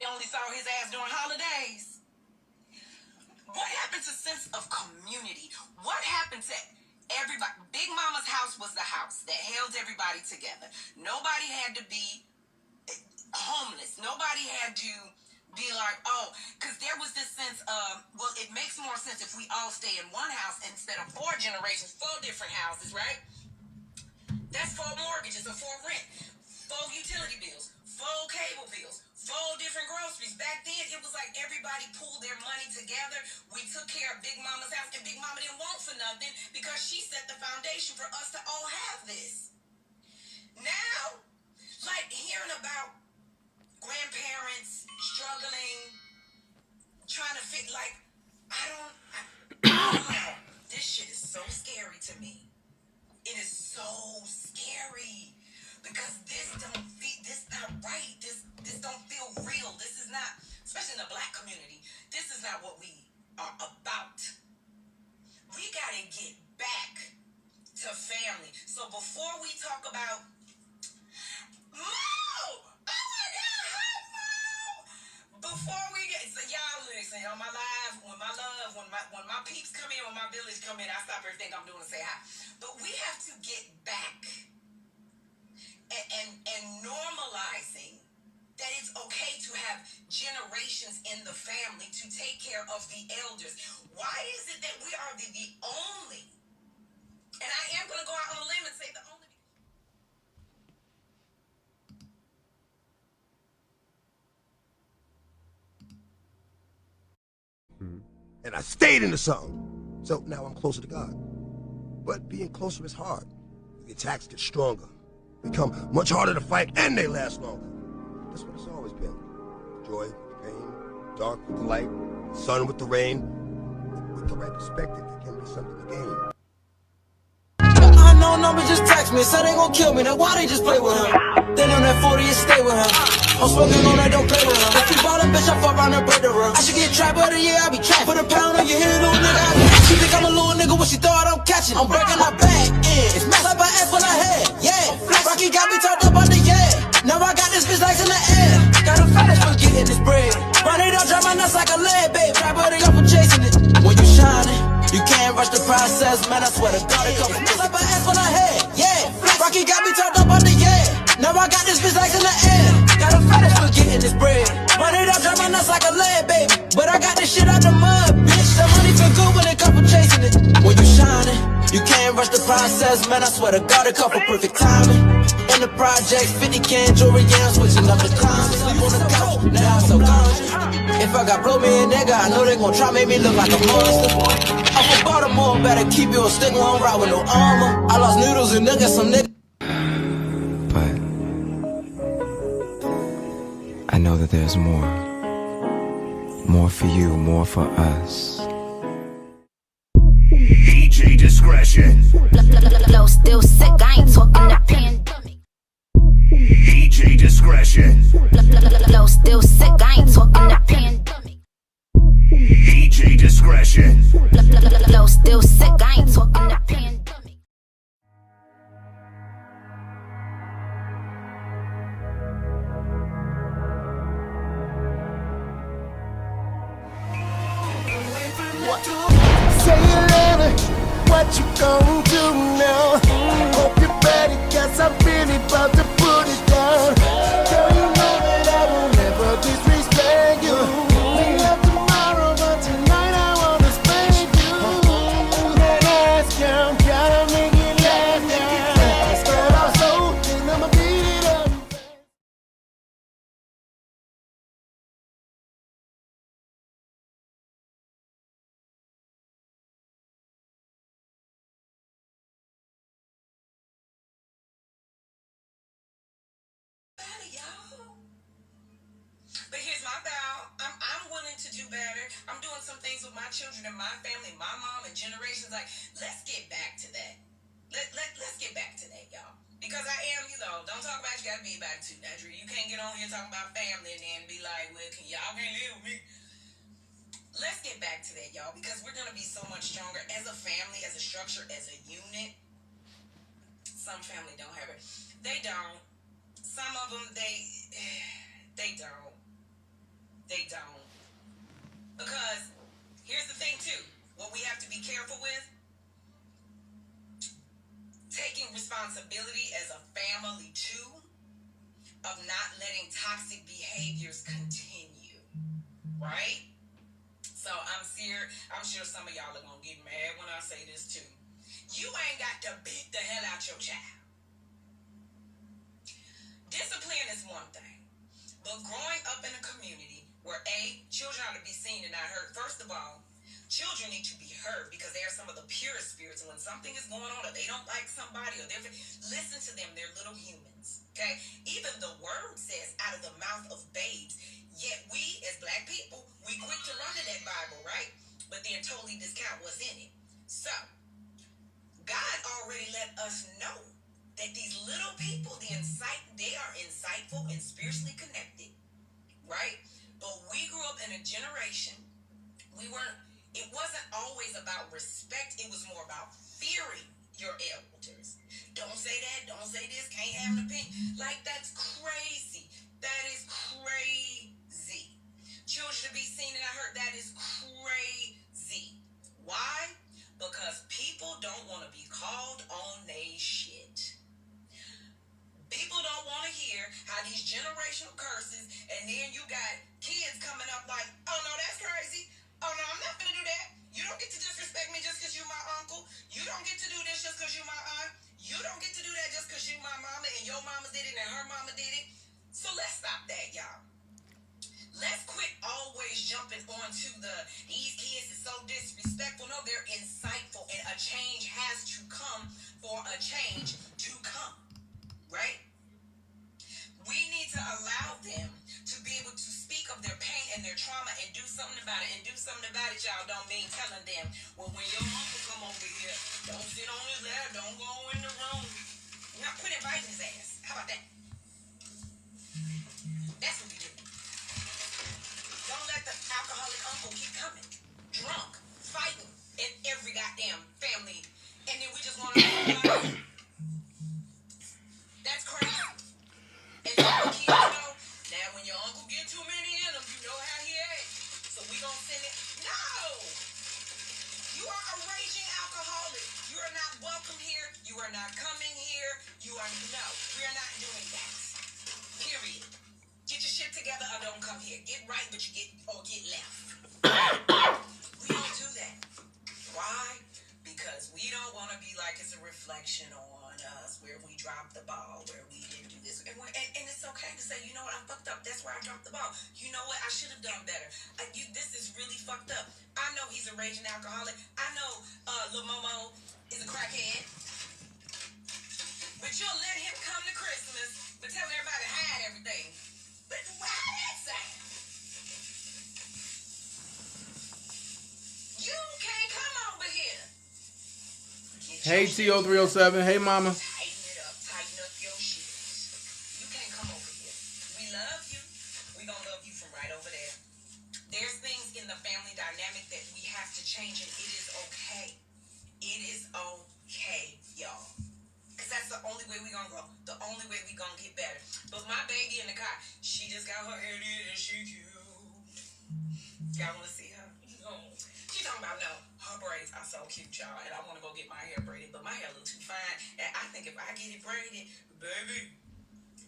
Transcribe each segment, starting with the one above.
only saw his ass during holidays. What happened to sense of community? What happened to everybody? Big Mama's house was the house that held everybody together. Nobody had to be homeless. Nobody had to be like, oh, because there was this sense of, well, it makes more sense if we all stay in one house instead of 4 generations, 4 different houses, right? That's 4 mortgages or 4 rent, 4 utility bills, 4 cable bills, 4 different groceries. Back then, it was like everybody pooled their money together. We took care of Big Mama's house, and Big Mama didn't want for nothing because she set the foundation for us to all have this. Now, like hearing about grandparents struggling, trying to fit, like, I don't know. This shit is so scary to me. It is so scary because this not right. This don't feel real. This is not, especially in the Black community, this is not what we are about. We gotta get back to family. So before we talk about Mo! Oh my God, hi Mo! Before we get, so y'all listen, on my live, when my peeps come in, when my village come in, I stop everything I'm doing and say hi. But we have to get back and normalizing that it's okay to have generations in the family to take care of the elders. Why is it that we are the only, and I am going to go out on a limb and say the only. And I stayed into something. So now I'm closer to God. But being closer is hard. The attacks get stronger, become much harder to fight, and they last longer. That's what it's always been. Joy with the pain, dark with the light, sun with the rain. With the right perspective, there can be something to gain. No number just text me, said they gon' kill me. Now why they just play with him? Then on that 40 and stay with him. I'm smoking on that, don't play with him. If you bought a bitch, I fuck around and break the room. I should get trapped of the year, I be trapped. Put a pound on your head, little nigga. She think I'm a little nigga when she thought I'm catching. I'm breaking her back in. It's messed up her ass on her head, yeah. Rocky got me talked up on the yeah. Now I got this bitch legs in the air. Got a fetish for getting this bread. Run it up, drop my nuts like a lead, babe. Trap of the gun for chasing it. When you shining, you can't rush the process, man. I swear to God, it comes mess up her ass on her head, yeah. Rocky got me turned up on the yeah. Now I got this bitch legs in the air. Got a fetish for getting this bread. Run it up, drop my nuts like a lead, baby. But I got this shit out the mud, bitch. The money feel good when it come from chasing it. When you shining, you can't rush the process, man. I swear to God, it come for perfect timing. In the project, 50 can jewelry, yeah, I'm switching up the climate. Sleep on the couch, now I'm so conscious. If I got blow me a nigga, I know they gon' try make me look like a monster. I'm from Baltimore, better keep you a stick when I'm ride with no armor. I lost noodles and nuggets, some niggas. But I know that there's more. More for you, more for us. DJ discretion. Flow still sick, I ain't talking the pandemic. DJ discretion. Flow still sick, I ain't talking the pandemic. DJ discretion. Flow still sick, I ain't talking the pandemic. Say it louder, what you gon' do now? Hope you're ready, cause I'm really about to put it down. Girl, you know that I will never disrespect you. We love tomorrow, but tonight I wanna spank you. That ass count, gotta make it last now. Girl, I'm so, and I'ma beat it up. But here's my vow. I'm willing to do better. I'm doing some things with my children and my family, my mom and generations. Like, let's get back to that. Let's get back to that, y'all. Because I am, don't talk about it, you gotta be about it too, Nadri. You can't get on here talking about family and then be like, well, y'all can't live with me. Let's get back to that, y'all, because we're gonna be so much stronger as a family, as a structure, as a unit. Some family don't have it. They don't. Some of them, they don't. they don't. Because here's the thing too, what we have to be careful with, taking responsibility as a family too, of not letting toxic behaviors continue, right? So I'm sure some of y'all are gonna get mad when I say this too. You ain't got to beat the hell out your child. Discipline is one thing, but growing up in a community where children are to be seen and not heard. First of all, children need to be heard because they are some of the purest spirits. And when something is going on or they don't like somebody or listen to them, they're little humans. Okay? Even the word says out of the mouth of babes. Yet we as black people, we quick to run to that Bible, right? But then totally discount what's in it. So God already let us know that these little people, they are insightful and spiritually connected, right? But we grew up in a generation, it wasn't always about respect, it was more about fearing your elders. Don't say that, don't say this, can't have an opinion. Like, that's crazy. That is crazy. Children to be seen and I heard, that is crazy. Why? Because people don't want to be called on they shit. People don't want to hear how these generational curses, and then you got kids coming up like, oh no, that's crazy. Oh no, I'm not gonna do that. You don't get to disrespect me just because you my uncle. You don't get to do this just because you my aunt. You don't get to do that just because you my mama and your mama did it and her mama did it. So let's stop that, y'all. Let's quit always jumping onto these kids is so disrespectful. No, they're insightful, and a change has to come for a change to come, right? We need to allow them to be able to speak of their pain and their trauma and do something about it. And do something about it, y'all, don't mean telling them, well, when your uncle come over here, don't sit on his lap, don't go in the room. Not quit inviting his ass. How about that? That's what we do. Don't let the alcoholic uncle keep coming. Drunk, fighting in every goddamn family. And then we just want to that's crazy. And so the kids know, now when your uncle get too many in them, you know how he acts. So we gonna send it. No! You are a raging alcoholic. You are not welcome here. You are not coming here. We are not doing that. Period. Get your shit together or don't come here. Get right, but you get left. We don't do that. Why? Because we don't want to be like it's a reflection on us, where we dropped the ball, where we didn't do this. And it's okay to say, you know what, I fucked up. That's where I dropped the ball. You know what, I should have done better. This is really fucked up. I know he's a raging alcoholic. I know Lil Momo is a crackhead. But you'll let him come to Christmas, but tell everybody to hide everything. But why that sound? You can't come over here. Hey, TO307. Hey, mama. Tighten it up. Tighten up your shit. You can't come over here. We love you. We gonna love you from right over there. There's things in the family dynamic that we have to change, and it is okay. It is okay, y'all. Because that's the only way we gonna grow. The only way we gonna get better. But my baby in the car, she just got her hair did and she cute. Y'all wanna see her? She's talking about, no, her braids are so cute, y'all. And I wanna go get my hair braided, but my hair look too fine. And I think if I get it braided, baby,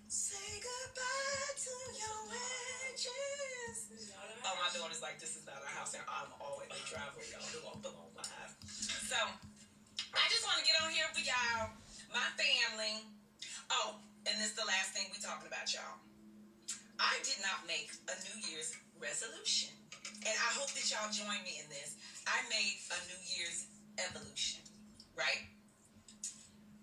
say goodbye to your edges. Oh, my daughter's like, this is not our house, and I'm always in driveway, y'all. Come on, live. So, I just want to get on here for y'all, my family. Oh, and this is the last thing we talking about, y'all. I did not make a New Year's resolution, and I hope that y'all join me in this. I made a New Year's evolution, right?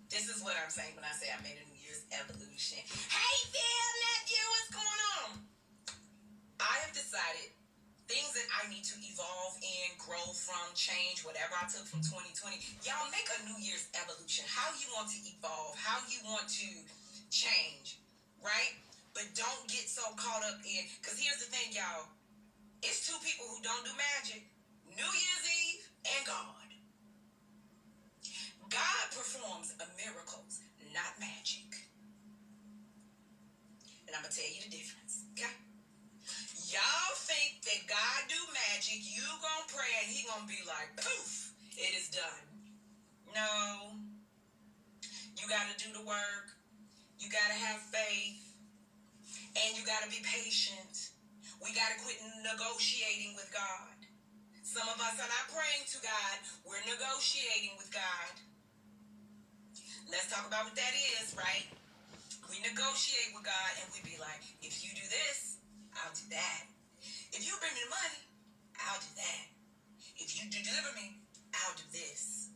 This is what I'm saying when I say I made a New Year's evolution. Hey, Phil, nephew, what's going on? I have decided things that I need to evolve in, grow from, change, whatever I took from 2020. Y'all make a New Year's evolution. How you want to evolve, how you want to change, right? But don't get so caught up in, because here's the thing, y'all. It's two people who don't do magic. New Year's Eve and God. God performs miracles, not magic. And I'm going to tell you the difference, okay? Y'all think to be patient. We got to quit negotiating with God. Some of us are not praying to God. We're negotiating with God. Let's talk about what that is, right? We negotiate with God and we be like, if you do this, I'll do that. If you bring me the money, I'll do that. If you deliver me, I'll do this.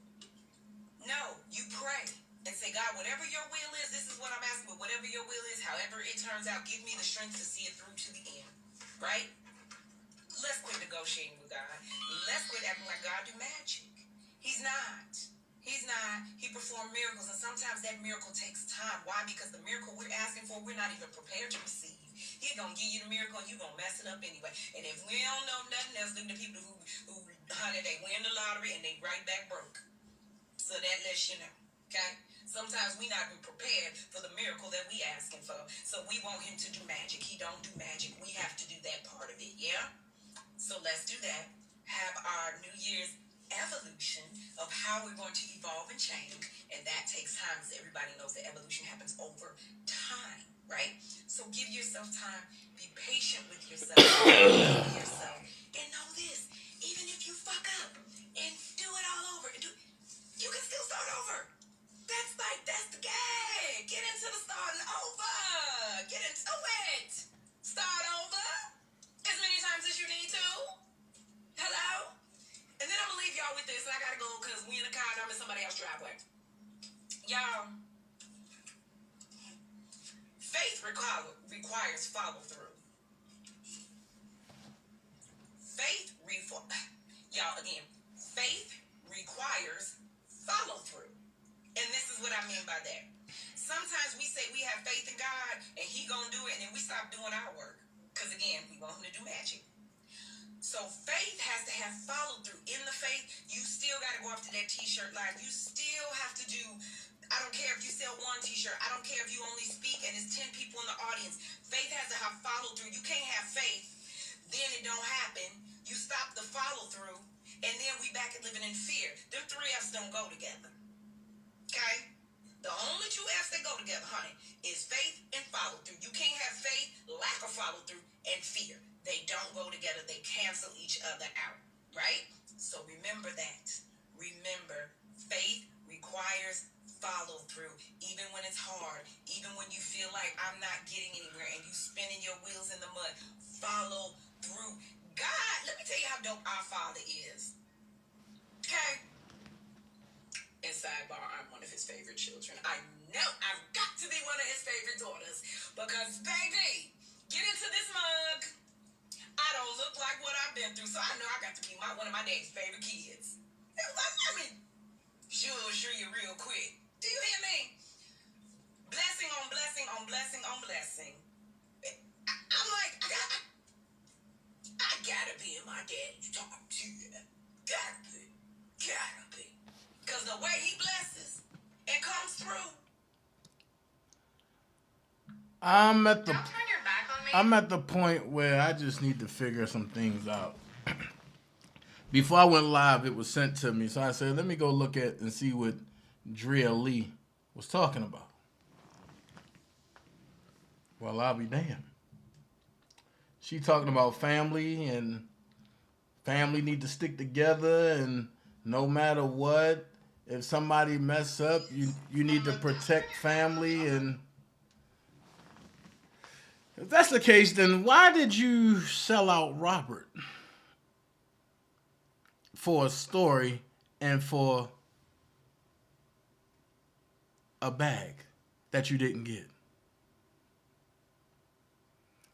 No, you pray and say, God, whatever your will is, this is what I'm asking, but whatever your will is, however it turns out, give me the strength to see it through to the end, right? Let's quit negotiating with God. Let's quit acting like God do magic. He's not. He's not. He performed miracles, and sometimes that miracle takes time. Why? Because the miracle we're asking for, we're not even prepared to receive. He's going to give you the miracle, and you're going to mess it up anyway. And if we don't know nothing else, look at the people who honey, they win the lottery, and they right back broke. So that lets you know, okay? Sometimes we not even prepared for the miracle that we asking for. So we want him to do magic. He don't do magic. We have to do that part of it, yeah? So let's do that. Have our New Year's evolution of how we're going to evolve and change, and that takes time, because everybody knows that evolution happens over time, right? So give yourself time, be patient with yourself, and know this: even if you fuck up and do it all over, you can still start over. That's the game. Get into the starting over. Get into it. Start over as many times as you need to. Hello? And then I'm going to leave y'all with this. I got to go because we in the car and I'm in somebody else's driveway. Y'all, faith requires follow-through. Y'all, again, faith requires follow-through. And this is what I mean by that. Sometimes we say we have faith in God and he going to do it, and then we stop doing our work. Because, again, we want him to do magic. So faith has to have follow through. In the faith, you still got to go up to that t-shirt line. You still have to do, I don't care if you sell one t-shirt. I don't care if you only speak and it's 10 people in the audience. Faith has to have follow through. You can't have faith, then it don't happen. You stop the follow through, and then we back at living in fear. Them three F's don't go together. Okay? The only two F's that go together, honey, is faith and follow through. You can't have faith, lack of follow through, and fear. They don't go together. They cancel each other out, right? So remember that. Remember, faith requires follow through. Even when it's hard, even when you feel like I'm not getting anywhere and you spinning your wheels in the mud, follow through. God, let me tell you how dope our Father is. Okay? And sidebar, I'm one of his favorite children. I know I've got to be one of his favorite daughters because, baby, get into this mug. I don't look like what I've been through, so I know I got to be one of my dad's favorite kids. I mean, sure you real quick. Do you hear me? Blessing on blessing on blessing on blessing. I'm like, I gotta be in my daddy's talk to you. Gotta be. Because the way he blesses and comes through. I'm at the point where I just need to figure some things out. Before I went live, it was sent to me, so I said, let me go look at and see what ZELLE was talking about. Well, I'll be damned. She talking about family, and family need to stick together, and no matter what, if somebody mess up, you need to protect family. And if that's the case, then why did you sell out Robert for a story and for a bag that you didn't get?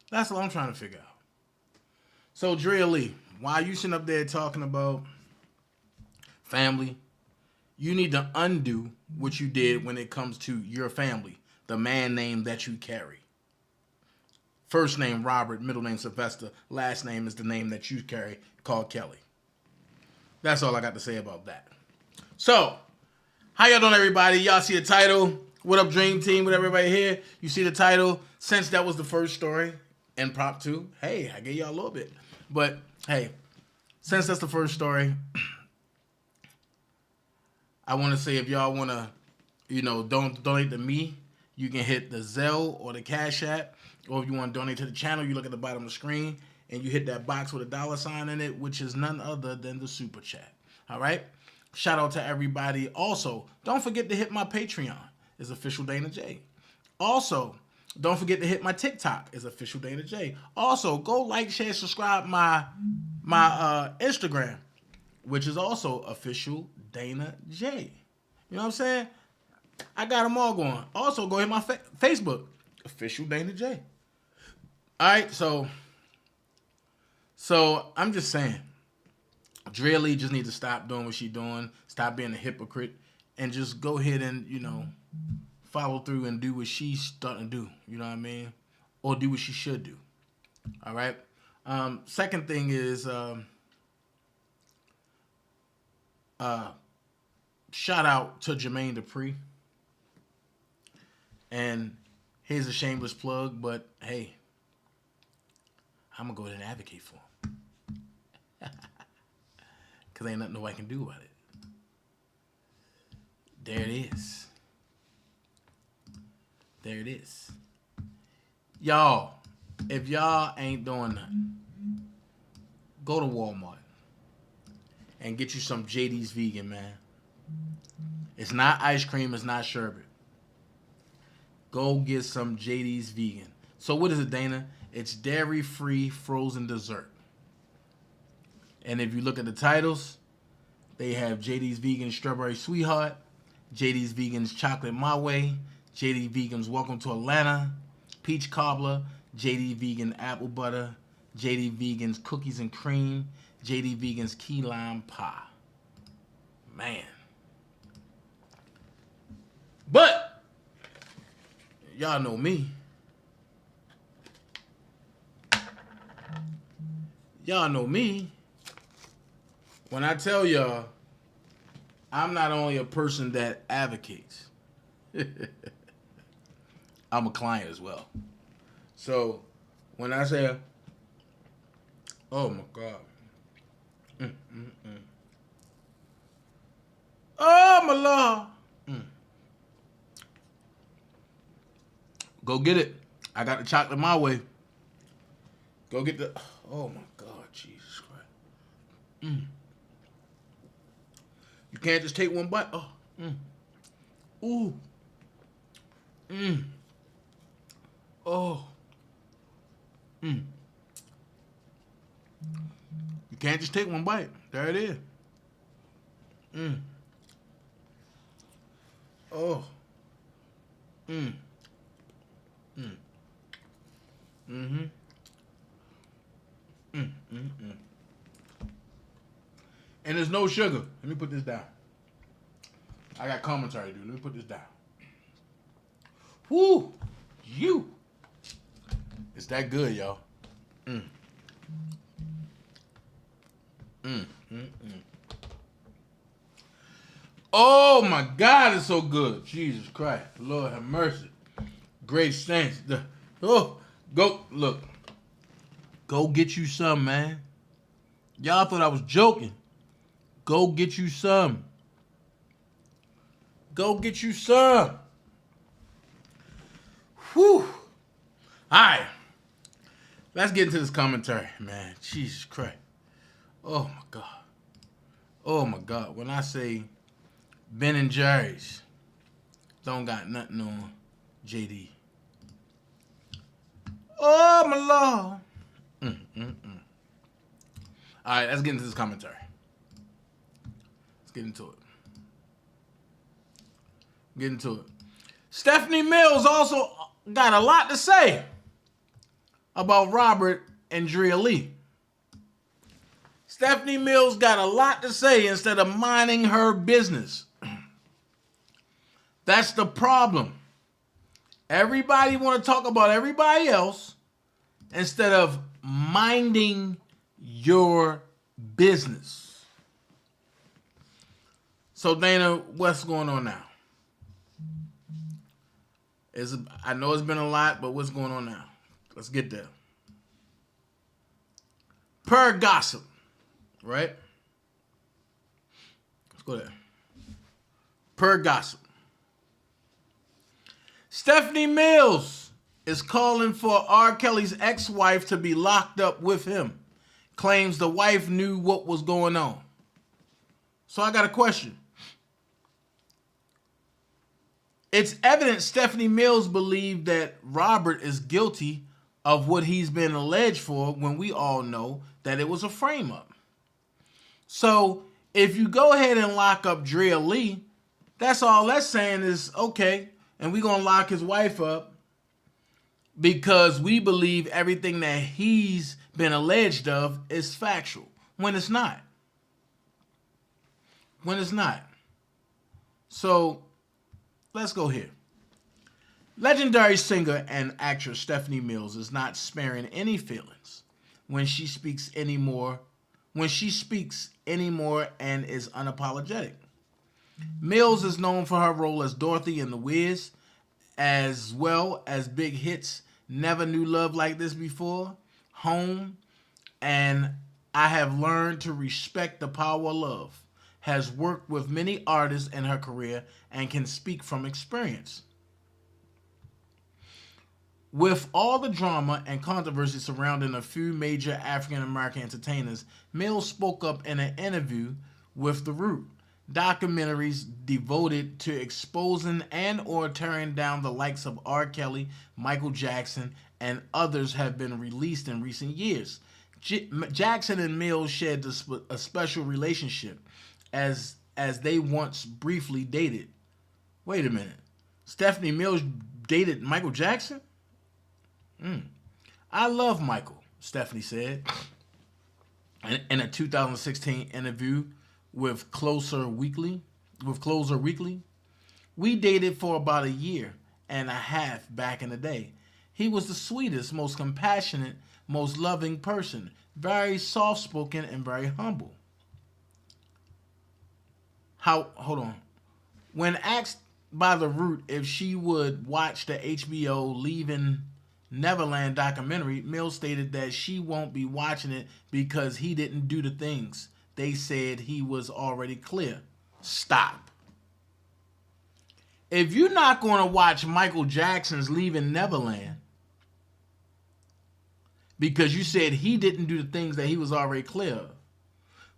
That's what I'm trying to figure out. So, ZELLE, why are you sitting up there talking about family? You need to undo what you did when it comes to your family, the man name that you carry. First name Robert, middle name Sylvester, last name is the name that you carry, called Kelly. That's all I got to say about that. So, how y'all doing, everybody? Y'all see the title? What up, Dream Team? What up, everybody here? You see the title? Since that was the first story and prop 2, hey, I gave y'all a little bit. But, hey, since that's the first story, I want to say if y'all want to, donate to me, You can hit the Zelle or the Cash App, or if you want to donate to the channel, you look at the bottom of the screen and you hit that box with a $sign in it, which is none other than the Super Chat. All right? Shout out to everybody. Also, don't forget to hit my Patreon. It's OfficialDanaJay. Also, don't forget to hit my TikTok. It's OfficialDanaJay. Also, go like, share, subscribe my Instagram, which is also OfficialDanaJay. You know what I'm saying? I got them all going. Also, go hit my Facebook, OfficialDanaJay. All right, so I'm just saying, Drea Lee just needs to stop doing what she's doing, stop being a hypocrite, and just go ahead and, you know, follow through and do what she's starting to do. You know what I mean? Or do what she should do. All right? Second thing is, shout out to Jermaine Dupri. And here's a shameless plug, but hey, I'm going to go ahead and advocate for him. Because ain't nothing nobody can do about it. There it is. There it is. Y'all, if y'all ain't doing nothing, go to Walmart and get you some JD's Vegan, man. It's not ice cream. It's not sherbet. Go get some JD's Vegan. So what is it, Dana? It's dairy-free frozen dessert. And if you look at the titles, they have JD's Vegan Strawberry Sweetheart, JD's Vegan's Chocolate My Way, JD Vegan's Welcome to Atlanta, Peach Cobbler, JD Vegan Apple Butter, JD Vegan's Cookies and Cream, JD Vegan's Key Lime Pie. Man. But y'all know me. Y'all know me. When I tell y'all, I'm not only a person that advocates. I'm a client as well. So when I say, oh my God. Oh my Lord. Go get it. I got the chocolate my way. Go get the, oh my God, Jesus Christ. You can't just take one bite. Oh. Ooh. Oh. You can't just take one bite. There it is. Oh. And there's no sugar. Let me put this down. I got commentary to do. Let me put this down. Woo! You! It's that good, y'all. Oh my God, it's so good. Jesus Christ. Lord have mercy. Great saints. Oh, go, look. Go get you some, man. Y'all thought I was joking. Go get you some. Go get you some. Whew. All right. Let's get into this commentary, man. Jesus Christ. Oh, my God. Oh, my God. When I say Ben and Jerry's don't got nothing on JD. Oh, my Lord. All right, let's get into this commentary. Let's get into it. Get into it. Stephanie Mills also got a lot to say about Robert and Drea Lee. Stephanie Mills got a lot to say instead of minding her business. That's the problem. Everybody want to talk about everybody else instead of minding your business. So Dana, what's going on now? I know it's been a lot, but what's going on now? Let's get there. Per gossip, right? Let's go there. Per gossip. Stephanie Mills is calling for R. Kelly's ex-wife to be locked up with him. Claims the wife knew what was going on. So I got a question. It's evident Stephanie Mills believed that Robert is guilty of what he's been alleged for when we all know that it was a frame-up. So if you go ahead and lock up Drea Lee, that's all that's saying is, okay, and we're going to lock his wife up because we believe everything that he's been alleged of is factual, when it's not. When it's not. So let's go here. Legendary singer and actress Stephanie Mills is not sparing any feelings when she speaks anymore and is unapologetic. Mills is known for her role as Dorothy in The Wiz, as well as big hits Never Knew Love Like This Before, Home, and I Have Learned to Respect the Power of Love. Has worked with many artists in her career and can speak from experience. With all the drama and controversy surrounding a few major African-American entertainers, Mills spoke up in an interview with The Root. Documentaries devoted to exposing and or tearing down the likes of R. Kelly, Michael Jackson, and others have been released in recent years. Jackson and Mills shared a special relationship as they once briefly dated. Wait a minute. Stephanie Mills dated Michael Jackson? I love Michael, Stephanie said in a 2016 interview with Closer Weekly. We dated for about a year and a half back in the day. He was the sweetest, most compassionate, most loving person, very soft-spoken and very humble. Hold on. When asked by The Root if she would watch the HBO Leaving Neverland documentary, Mills stated that she won't be watching it because he didn't do the things they said he was already clear. Stop. If you're not going to watch Michael Jackson's Leaving Neverland because you said he didn't do the things that he was already clear of,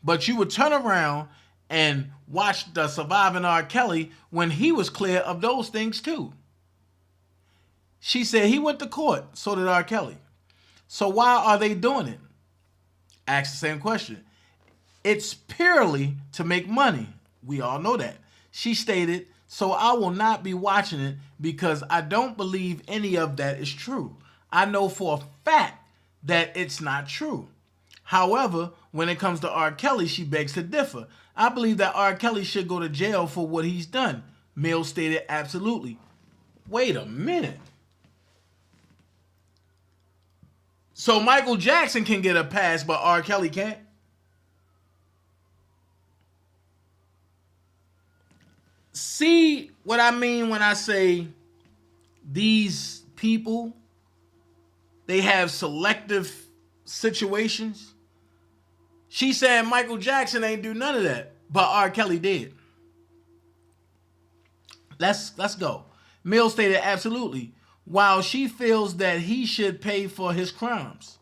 but you would turn around and watch the Surviving R. Kelly when he was clear of those things too. She said he went to court, so did R. Kelly. So why are they doing it? Ask the same question. It's purely to make money. We all know that. She stated, so I will not be watching it because I don't believe any of that is true. I know for a fact that it's not true. However, when it comes to R. Kelly, she begs to differ. I believe that R. Kelly should go to jail for what he's done. Mills stated, absolutely. Wait a minute. So Michael Jackson can get a pass, but R. Kelly can't? See what I mean when I say these people, they have selective situations? She said Michael Jackson ain't do none of that, but R. Kelly did. Let's go. Mills stated absolutely. While she feels that he should pay for his crimes,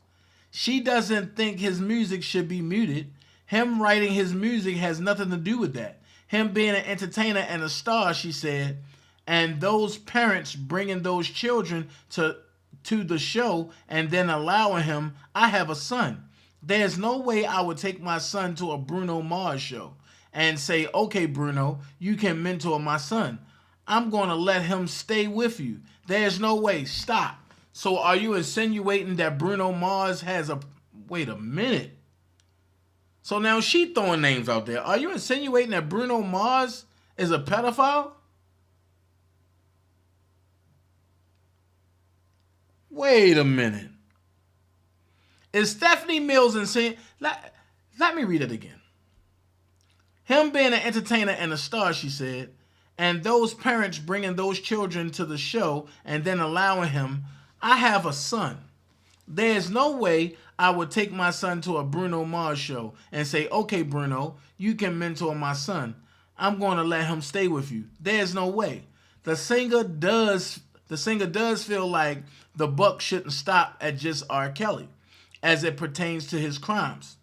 she doesn't think his music should be muted. Him writing his music has nothing to do with that. Him being an entertainer and a star, she said, and those parents bringing those children to the show and then allowing him. I have a son. There's no way I would take my son to a Bruno Mars show and say, okay, Bruno, you can mentor my son. I'm going to let him stay with you. There's no way. Stop. So are you insinuating that Bruno Mars has a... Wait a minute. So now she throwing names out there. Are you insinuating that Bruno Mars is a pedophile? Wait a minute. Is Stephanie Mills insane? Let me read it again. Him being an entertainer and a star, she said, and those parents bringing those children to the show and then allowing him. I have a son. There's no way I would take my son to a Bruno Mars show and say, okay, Bruno, you can mentor my son. I'm going to let him stay with you. There's no way. The singer does the singer does feel like the buck shouldn't stop at just R. Kelly as it pertains to his crimes.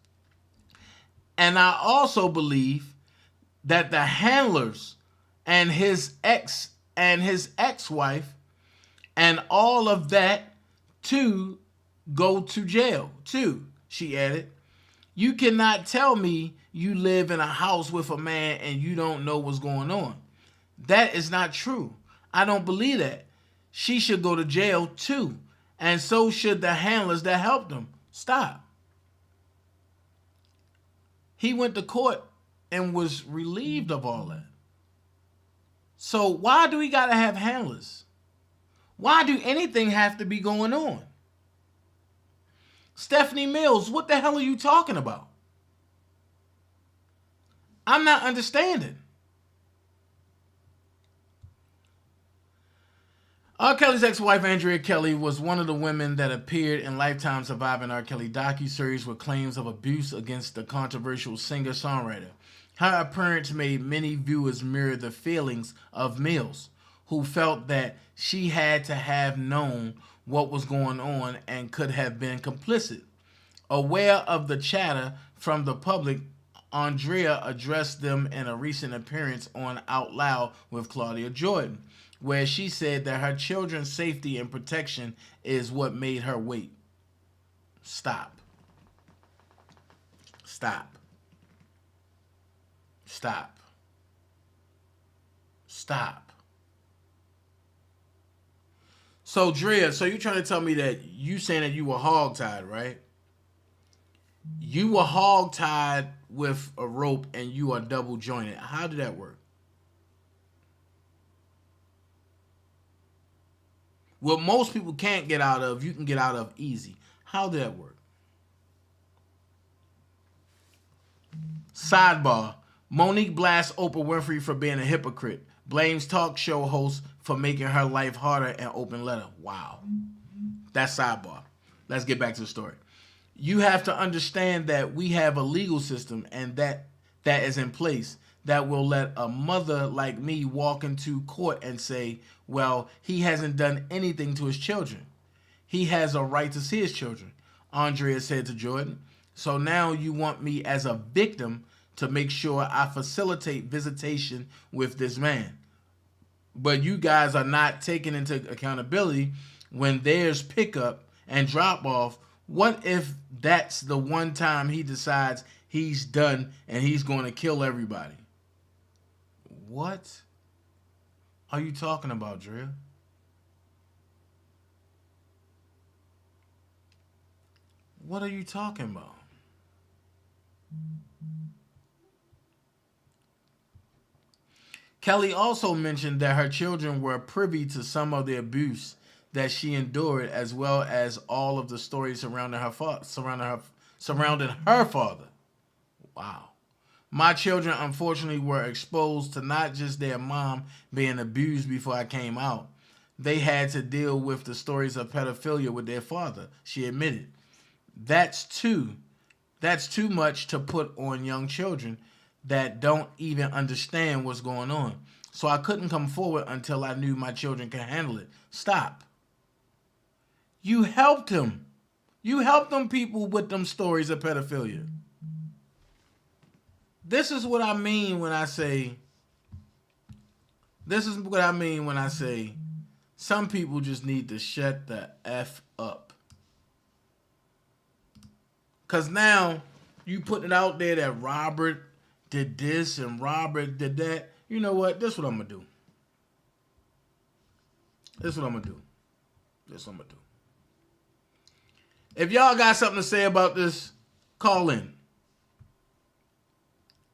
And I also believe that the handlers and his ex-wife and all of that too go to jail too, she added. You cannot tell me you live in a house with a man and you don't know what's going on. That is not true. I don't believe that. She should go to jail too. And so should the handlers that helped him. Stop. He went to court and was relieved of all that. So why do we got to have handlers? Why do anything have to be going on? Stephanie Mills, what the hell are you talking about? I'm not understanding. R. Kelly's ex-wife, Andrea Kelly, was one of the women that appeared in Lifetime Surviving R. Kelly docuseries with claims of abuse against the controversial singer-songwriter. Her appearance made many viewers mirror the feelings of Mills, who felt that she had to have known what was going on and could have been complicit. Aware of the chatter from the public, Andrea addressed them in a recent appearance on Out Loud with Claudia Jordan, where she said that her children's safety and protection is what made her wait. Stop. Stop. Stop. Stop. So, Drea, so you're trying to tell me that you saying that you were hogtied, right? You were hogtied with a rope and you are double jointed. How did that work? What most people can't get out of, you can get out of easy. How did that work? Sidebar. Monique blasts Oprah Winfrey for being a hypocrite. Blames talk show host for making her life harder and open letter. Wow. That's sidebar. Let's get back to the story. You have to understand that we have a legal system and that is in place that will let a mother like me walk into court and say, well, he hasn't done anything to his children. He has a right to see his children, Andrea said to Jordan. So now you want me as a victim to make sure I facilitate visitation with this man. But you guys are not taking into accountability when there's pickup and drop off. What if that's the one time he decides he's done and he's going to kill everybody? What are you talking about, Drea? What are you talking about? Kelly also mentioned that her children were privy to some of the abuse that she endured, as well as all of the stories surrounding her father. Wow. My children, unfortunately, were exposed to not just their mom being abused before I came out. They had to deal with the stories of pedophilia with their father, she admitted. That's too much to put on young children that don't even understand what's going on. So I couldn't come forward until I knew my children could handle it. Stop. You helped him. You helped them people with them stories of pedophilia. This is what I mean when I say some people just need to shut the F up. Because now you put it out there that Robert did this and Robert did that. You know what? This is what I'm going to do. If y'all got something to say about this, call in.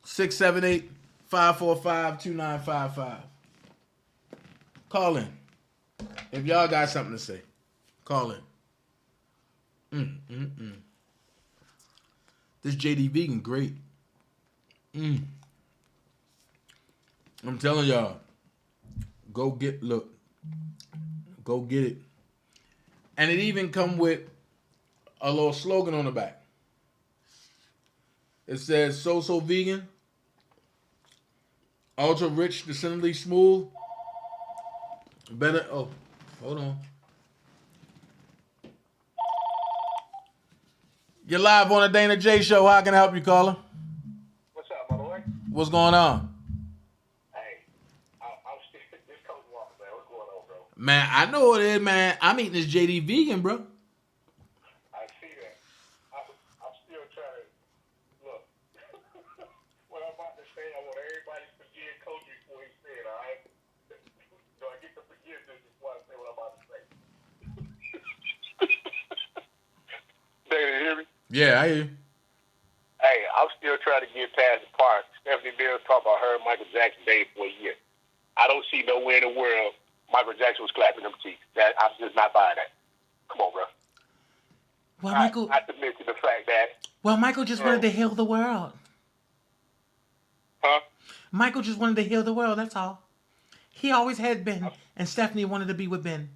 678-545-2955. Call in. If y'all got something to say, call in. This JD Vegan, great. I'm telling y'all, go get it. And it even come with a little slogan on the back. It says, so vegan, ultra rich, descendantly smooth, better, hold Hold on. You're live on the Dana J Show. How can I help you, caller? What's up, my boy? What's going on? Hey, I'm still this Coach Walker, man. What's going on, bro? Man, I know what it is, man. I'm eating this JD vegan, bro. I see that. I'm still trying to look. What I'm about to say, I want everybody to forgive Coach before he said, all right? So I get to forgive this before I say what I'm about to say. Dana, you hear me? Yeah, I hear you. Hey, I'm still trying to get past the part. Stephanie Mills talked about her and Michael Jackson dating for a year. I don't see nowhere in the world Michael Jackson was clapping them cheeks. I'm just not buying that. Come on, bro. Well, Michael. I submit to the fact that. Well, Michael just wanted to heal the world. Huh? Michael just wanted to heal the world. That's all. He always had Ben, and Stephanie wanted to be with Ben.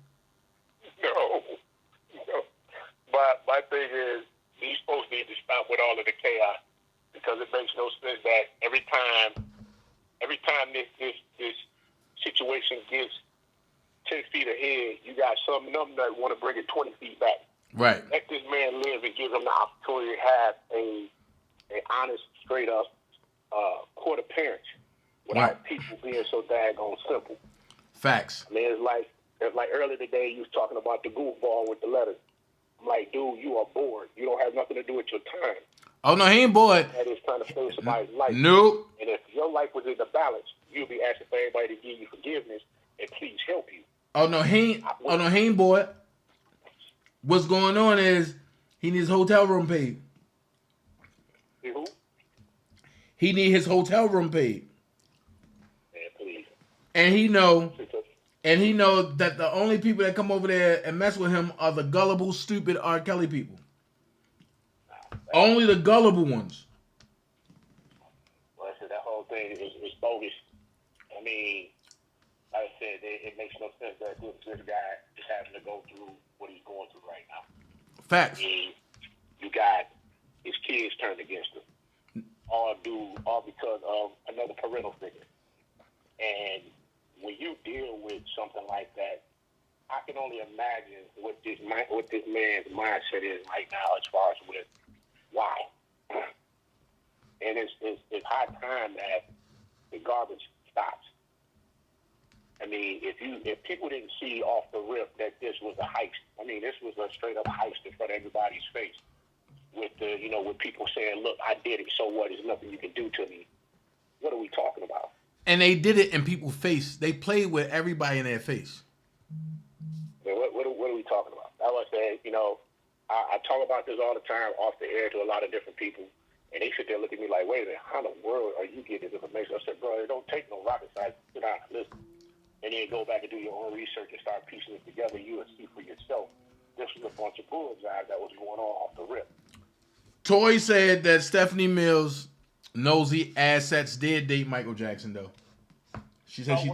No. But my thing is, these folks need to stop with all of the chaos because it makes no sense that every time this situation gets 10 feet ahead, you got some of them that want to bring it 20 feet back. Right. Let this man live and give him the opportunity to have an honest, straight up court appearance without people being so daggone simple. Facts. I mean, it's like earlier today you was talking about the goofball with the letters. I'm like, dude, you are bored. You don't have nothing to do with your time. Oh, no, he ain't bored. That is trying to save somebody's life. Nope. And if your life was in the balance, you'd be asking for everybody to give you forgiveness and please help you. Oh, no, he ain't bored. What's going on is he needs hotel room paid. See who? He need his hotel room paid. Man, please. And he know that the only people that come over there and mess with him are the gullible, stupid R. Kelly people. Only the gullible ones. Well, that whole thing is bogus. I mean, like I said, it makes no sense that this guy is having to go through what he's going through right now. Facts. I mean, you got his kids turned against him. All because of another parental figure. And when you deal with something like that, I can only imagine what this man's mindset is right now as far as with why. And it's high time that the garbage stops. I mean, if people didn't see off the rip that this was a heist, I mean, this was a straight up heist in front of everybody's face. With with people saying, "Look, I did it. So what? There's nothing you can do to me." What are we talking about? And they did it in people's face. They played with everybody in their face. I mean, what are we talking about? I was saying, I talk about this all the time off the air to a lot of different people, and they sit there looking at me like, "Wait a minute, how in the world are you getting this information?" I said, "Bro, it don't take no rocket science. Sit down and listen, and then go back and do your own research and start piecing it together. You will see for yourself. This was a bunch of bullseye that was going on off the rip." Toy said that Stephanie Mills nosy assets did date Michael Jackson though. She said I'm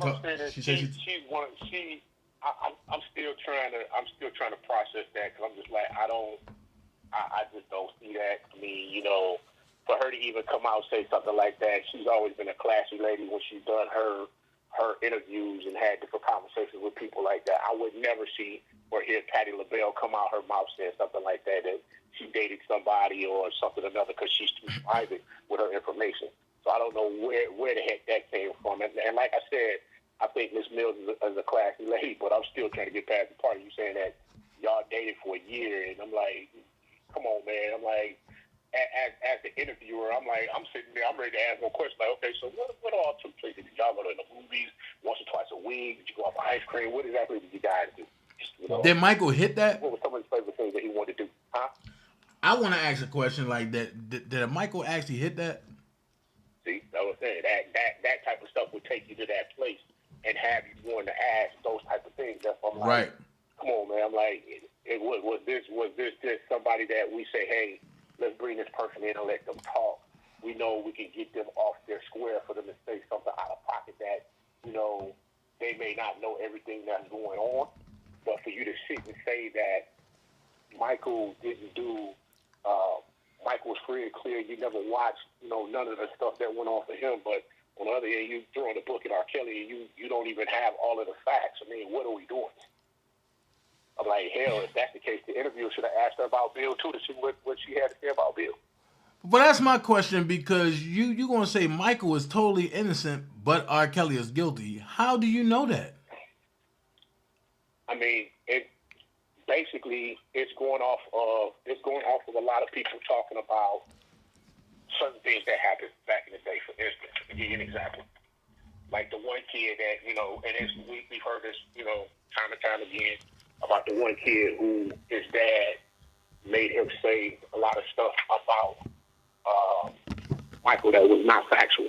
still trying to process that because I'm just like I just don't see that. I mean, for her to even come out and say something like that, she's always been a classy lady when she's done her interviews and had different conversations with people like that. I would never see or hear Patti LaBelle come out her mouth saying something like that she dated somebody or something or another because she's too private with her information. So I don't know where the heck that came from. And like I said, I think Miss Mills is a classy lady, but I'm still trying to get past the part of you saying that y'all dated for a year, and I'm like, come on, man. I'm like, as the interviewer, I'm sitting there, I'm ready to ask one question, like, okay, so what all took place? Did y'all go to the movies once or twice a week? Did you go out for ice cream? What exactly did you guys do? Did Michael hit that? What were some of the favorite things that he wanted to do? Huh? I want to ask a question like that. Did Michael actually hit that? See, I was saying that type of stuff would take you to that place and have you want to ask those type of things. That's why I'm like, right. Come on, man. I'm like, was this just somebody that we say, hey, let's bring this person in and let them talk. We know we can get them off their square for them to say something out of pocket that, they may not know everything that's going on. But for you to sit and say that Michael didn't do, Michael was free and clear, you never watched, none of the stuff that went on for him. But on the other hand, you throwing the book at R. Kelly and you don't even have all of the facts. I mean, what are we doing? I'm like, hell, if that's the case, the interviewer should have asked her about Bill too to see what she had to say about Bill. But that's my question, because you gonna say Michael is totally innocent, but R. Kelly is guilty. How do you know that? I mean, it basically it's going off of a lot of people talking about certain things that happened back in the day. For instance, to give you an example, like the one kid that and we've heard this time and time again about the one kid who his dad made him say a lot of stuff about Michael that was not factual,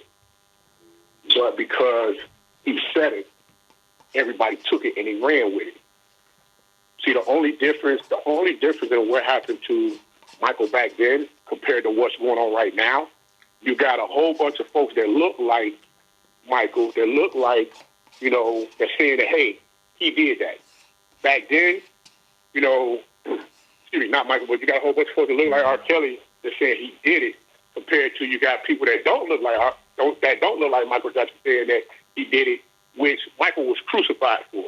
but because he said it, everybody took it and he ran with it. See, the only difference in what happened to Michael back then compared to what's going on right now, you got a whole bunch of folks that look like Michael, that look like, they're saying that, hey, he did that. Back then, excuse me, not Michael, but you got a whole bunch of folks that look like R. Kelly that saying he did it, compared to you got people that don't look like Michael Jackson saying that he did it, which Michael was crucified for.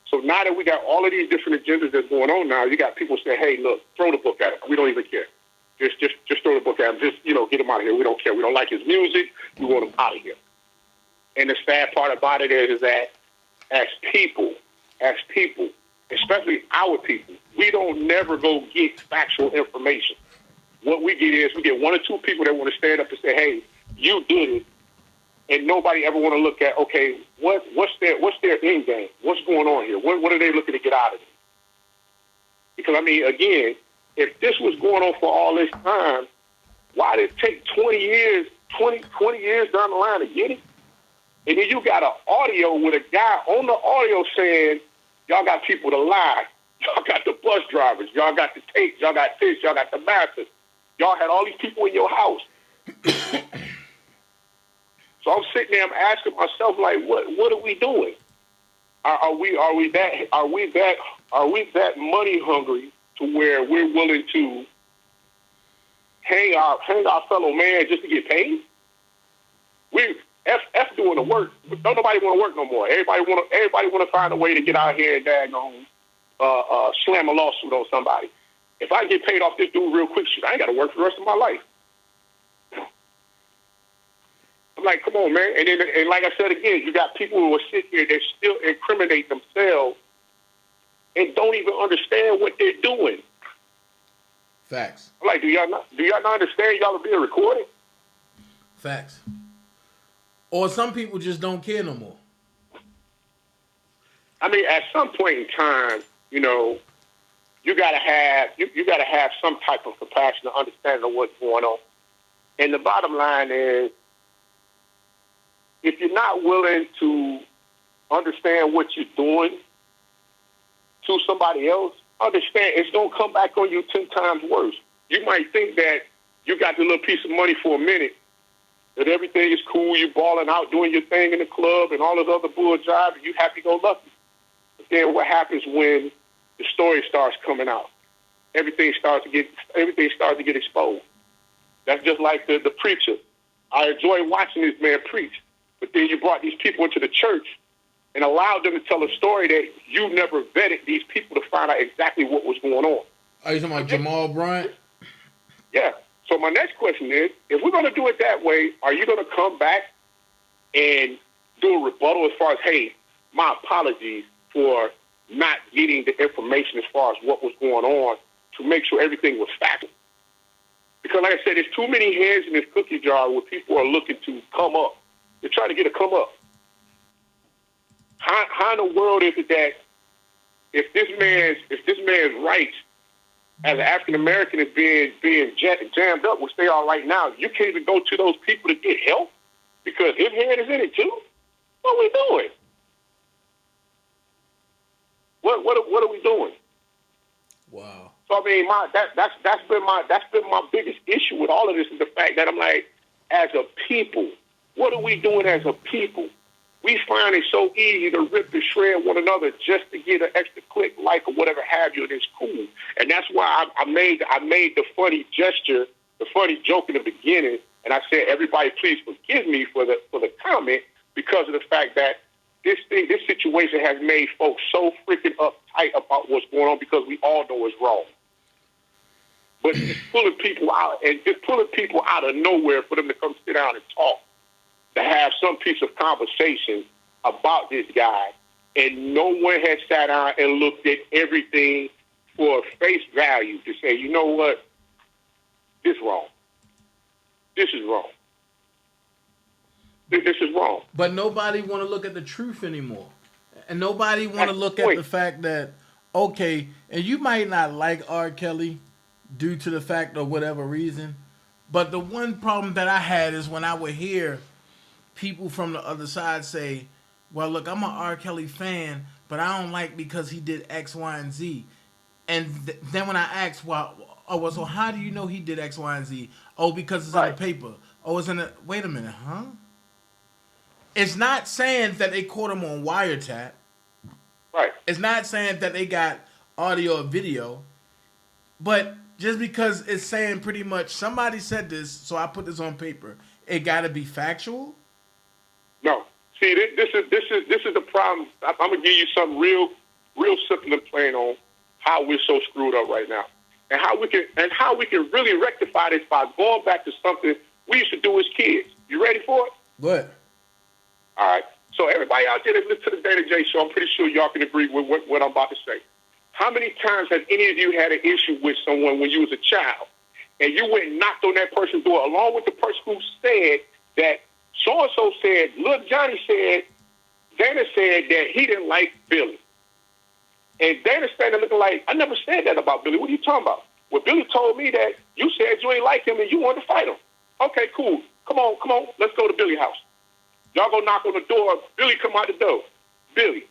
So now that we got all of these different agendas that's going on now, you got people saying, hey, look, throw the book at him. We don't even care. Just throw the book at him. Just, get him out of here. We don't care. We don't like his music. We want him out of here. And the sad part about it is that as people, especially our people, we don't never go get factual information. What we get is we get one or two people that want to stand up and say, hey, you did it. And nobody ever want to look at, okay, what's their end game? What's going on here? What are they looking to get out of it? Because, I mean, again, if this was going on for all this time, why did it take 20 years down the line to get it? And then you got an audio with a guy on the audio saying, y'all got people to lie. Y'all got the bus drivers. Y'all got the tapes. Y'all got this. Y'all got the masters. Y'all had all these people in your house. So I'm sitting there, I'm asking myself, like, what are we doing? Are we that money hungry to where we're willing to hang our fellow man just to get paid? We F doing the work. Don't nobody want to work no more. Everybody want to find a way to get out here and daggone slam a lawsuit on somebody. If I get paid off this dude real quick, shit, I ain't got to work for the rest of my life. I'm like, come on, man. And like I said again, you got people who will sit here that still incriminate themselves and don't even understand what they're doing. Facts. I'm like, do y'all not understand y'all are being recorded? Facts. Or some people just don't care no more. I mean, at some point in time, you gotta have some type of compassion to understand what's going on. And the bottom line is, if you're not willing to understand what you're doing to somebody else, understand it's going to come back on you 10 times worse. You might think that you got the little piece of money for a minute, that everything is cool, you're balling out, doing your thing in the club and all this other bull jive, and you happy-go-lucky. But then what happens when the story starts coming out? Everything starts to get exposed. That's just like the preacher. I enjoy watching this man preach. But then you brought these people into the church and allowed them to tell a story that you never vetted these people to find out exactly what was going on. Are you talking about Jamal Bryant? Yeah. So my next question is, if we're going to do it that way, are you going to come back and do a rebuttal as far as, hey, my apologies for not getting the information as far as what was going on to make sure everything was factual? Because like I said, there's too many hands in this cookie jar where people are looking to come up. They're trying to get a come up. How in the world is it that if this man's rights as an African American is being jammed up, which they are right now, you can't even go to those people to get help because his hand is in it too? What are we doing? What are we doing? Wow. So I mean, that's been my biggest issue with all of this is the fact that I'm like, as a people, what are we doing as a people? We find it so easy to rip and shred one another just to get an extra click, like, or whatever have you, and it's cool. And that's why I made the funny gesture, the funny joke in the beginning, and I said, everybody please forgive me for the comment, because of the fact that this situation has made folks so freaking uptight about what's going on because we all know it's wrong. But just pulling people out of nowhere for them to come sit down and talk, to have some piece of conversation about this guy, and no one has sat down and looked at everything for face value to say, you know what, this wrong. This is wrong. This is wrong. But nobody want to look at the truth anymore. And nobody want to look at the fact that, okay, and you might not like R. Kelly due to the fact of whatever reason, but the one problem that I had is when I would hear people from the other side say, well, look, I'm an R. Kelly fan, but I don't like because he did X, Y, and Z. And then when I asked, well, so how do you know he did X, Y, and Z? Oh, because it's in the paper. Oh, it's in the... Wait a minute, huh? It's not saying that they caught him on wiretap. Right. It's not saying that they got audio or video. But just because it's saying pretty much somebody said this, so I put this on paper, it got to be factual? No. See, this is the problem. I'm gonna give you something real simple and plain on how we're so screwed up right now, and how we can really rectify this by going back to something we used to do as kids. You ready for it? What? All right. So everybody out there that listens to the daintezjackson show, I'm pretty sure y'all can agree with what I'm about to say. How many times have any of you had an issue with someone when you was a child, and you went and knocked on that person's door along with the person who said that so-and-so said, Lil Johnny said, Dana said that he didn't like Billy. And Dana's standing looking like, I never said that about Billy. What are you talking about? Well, Billy told me that you said you ain't like him and you wanted to fight him. Okay, cool. Come on. Let's go to Billy's house. Y'all go knock on the door. Billy come out the door. Billy,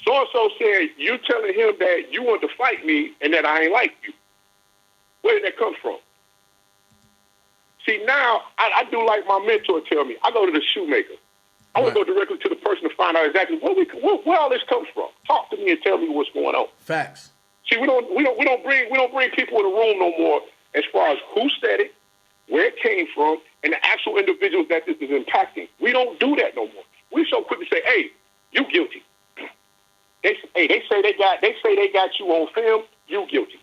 so-and-so said you telling him that you wanted to fight me and that I ain't like you. Where did that come from? See, now, I do like my mentor tell me. I go to the shoemaker. I want to go directly to the person to find out exactly where all this comes from. Talk to me and tell me what's going on. Facts. See, we don't bring people in the room no more as far as who said it, where it came from, and the actual individuals that this is impacting. We don't do that no more. We so quick to say, "Hey, you guilty." They say they got you on film. You guilty.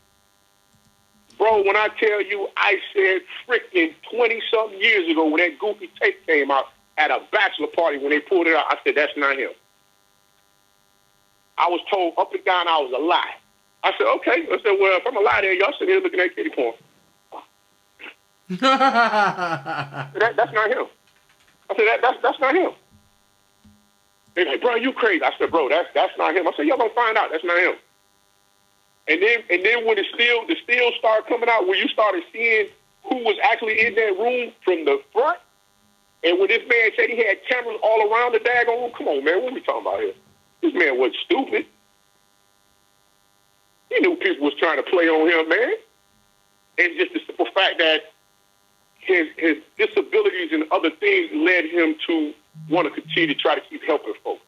Bro, when I tell you, I said freaking 20-something years ago when that goofy tape came out at a bachelor party when they pulled it out, I said, that's not him. I was told up and down I was a lie. I said, okay. I said, well, if I'm a lie there, y'all sitting here looking at kitty porn. That's not him. I said, that's not him. They're like, bro, you crazy. I said, bro, that's not him. I said, y'all gonna find out. That's not him. And then when the still started coming out, when you started seeing who was actually in that room from the front, and when this man said he had cameras all around the daggone room, come on, man, what are we talking about here? This man wasn't stupid. He knew people was trying to play on him, man. And just the simple fact that his disabilities and other things led him to want to continue to try to keep helping folks.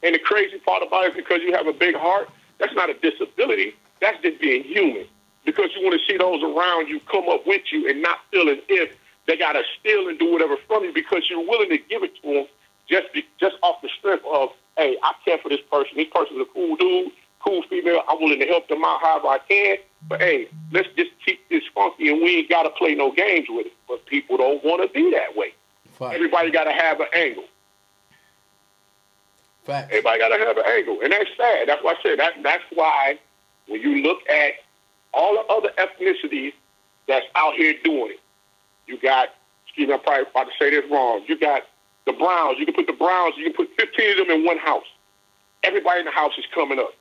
And the crazy part about it is because you have a big heart, that's not a disability. That's just being human, because you want to see those around you come up with you and not feel as if they got to steal and do whatever from you, because you're willing to give it to them just off the strength of, hey, I care for this person. This person's a cool dude, cool female. I'm willing to help them out however I can. But, hey, let's just keep this funky and we ain't got to play no games with it. But people don't want to be that way. Fact. Everybody got to have an angle. Fact. Everybody got to have an angle. And that's sad. That's why I said that's why when you look at all the other ethnicities that's out here doing it, you got, excuse me, I'm probably about to say this wrong. You got the Browns. You can put 15 of them in one house. Everybody in the house is coming up.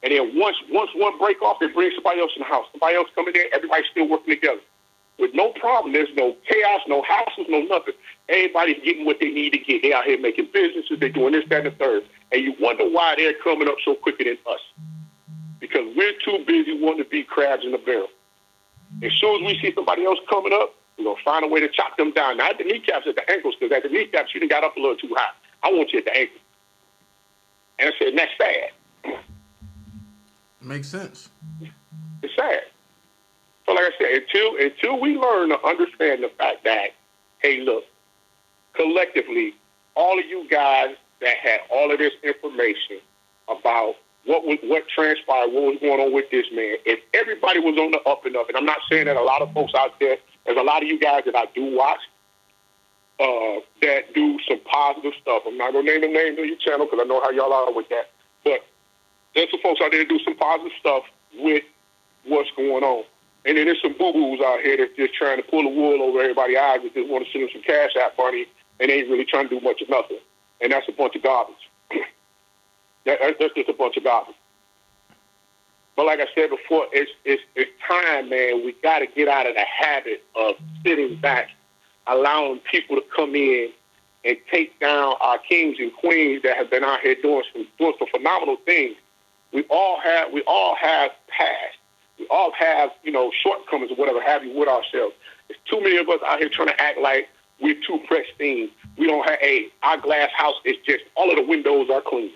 And then once one break off, they bring somebody else in the house. Somebody else coming in, everybody's still working together. With no problem. There's no chaos, no hassles, no nothing. Everybody's getting what they need to get. They out here making businesses. They're doing this, that, and the third. And you wonder why they're coming up so quicker than us. Because we're too busy wanting to be crabs in a barrel. As soon as we see somebody else coming up, we're going to find a way to chop them down. Not at the kneecaps, at the ankles, because at the kneecaps, you done got up a little too high. I want you at the ankle. And I said, and that's sad. Makes sense. It's sad. So like I said, until we learn to understand the fact that, hey, look, collectively, all of you guys that had all of this information about what transpired, what was going on with this man, if everybody was on the up and up, and I'm not saying that a lot of folks out there, there's a lot of you guys that I do watch that do some positive stuff. I'm not going to name the name of your channel because I know how y'all are with that. But there's some folks out there that do some positive stuff with what's going on. And then there's some boo-boos out here that's just trying to pull the wool over everybody's eyes and just want to send them some cash out money and ain't really trying to do much of nothing. And that's a bunch of garbage. That's just a bunch of garbage. But like I said before, it's time, man. We got to get out of the habit of sitting back, allowing people to come in and take down our kings and queens that have been out here doing some phenomenal things. We all have past. We all have, shortcomings or whatever have you with ourselves. There's too many of us out here trying to act like we're too pristine. We don't have our glass house is just all of the windows are clean.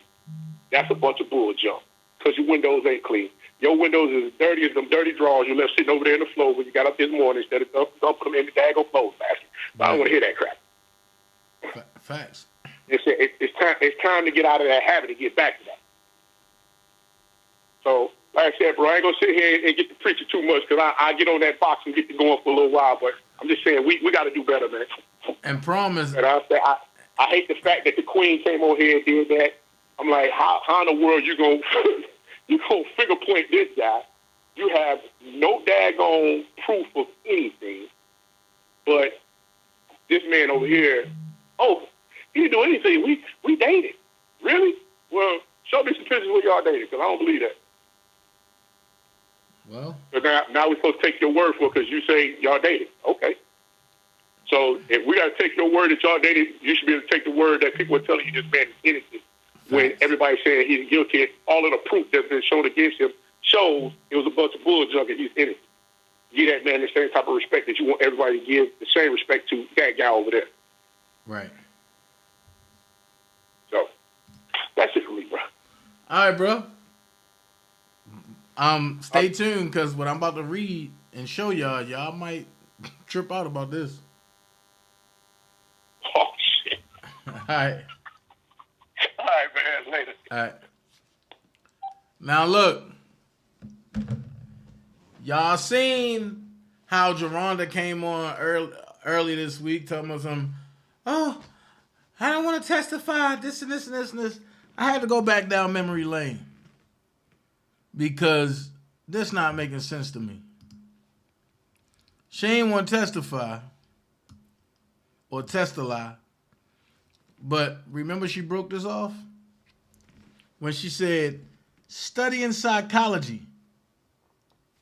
That's a bunch of bull junk because your windows ain't clean. Your windows is as dirty as them dirty drawers you left sitting over there in the floor when you got up this morning instead of dumping them in the daggone clothes basket. But I don't want to hear that crap. Facts. It's time to get out of that habit and get back to that. So, like I said, bro, I ain't going to sit here and get to preaching too much because I get on that box and get to going for a little while. But I'm just saying, we got to do better, man. And promise. And I hate the fact that the queen came on here and did that. I'm like, how in the world you gonna figure point this guy? You have no daggone proof of anything, but this man over here, he didn't do anything. We dated, really? Well, show me some pictures where y'all dated, because I don't believe that. Well, but now we're supposed to take your word for it because you say y'all dated. Okay. So if we got to take your word that y'all dated, you should be able to take the word that people are telling you this man is innocent. When everybody's saying he's guilty, all of the proof that's been shown against him shows it was a bunch of bull junk and he's innocent. Give that man the same type of respect that you want everybody to give the same respect to that guy over there. Right. So that's it for me, bro. All right, bro. Stay tuned because what I'm about to read and show y'all might trip out about this. Oh shit. All right. All right, man. Later. All right. Now look, y'all seen how Geronda came on early this week telling us I don't want to testify, this and this and this and this. I had to go back down memory lane because this not making sense to me. She ain't want to testify or testify, but remember she broke this off when she said, studying psychology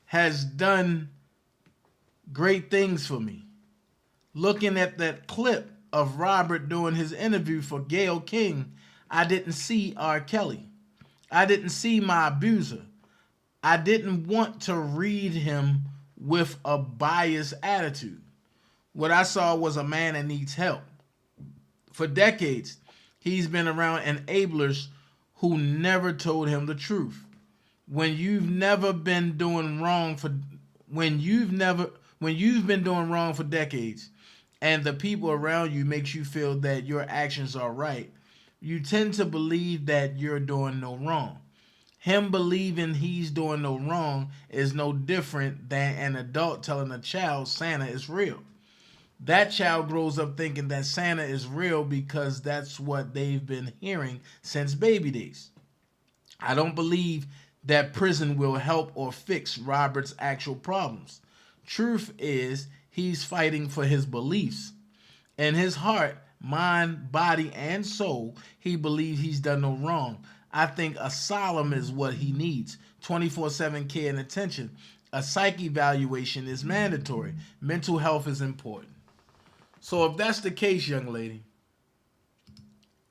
has done great things for me. Looking at that clip of Robert doing his interview for Gayle King, I didn't see R. Kelly. I didn't see my abuser. I didn't want to read him with a biased attitude. What I saw was a man that needs help. For decades, he's been around enablers who never told him the truth. When you've been doing wrong for decades, and the people around you makes you feel that your actions are right, you tend to believe that you're doing no wrong. Him believing he's doing no wrong is no different than an adult telling a child Santa is real. That child grows up thinking that Santa is real because that's what they've been hearing since baby days. I don't believe that prison will help or fix Robert's actual problems. Truth is, he's fighting for his beliefs. In his heart, mind, body, and soul, he believes he's done no wrong. I think asylum is what he needs. 24/7 care and attention. A psych evaluation is mandatory. Mental health is important. So if that's the case, young lady,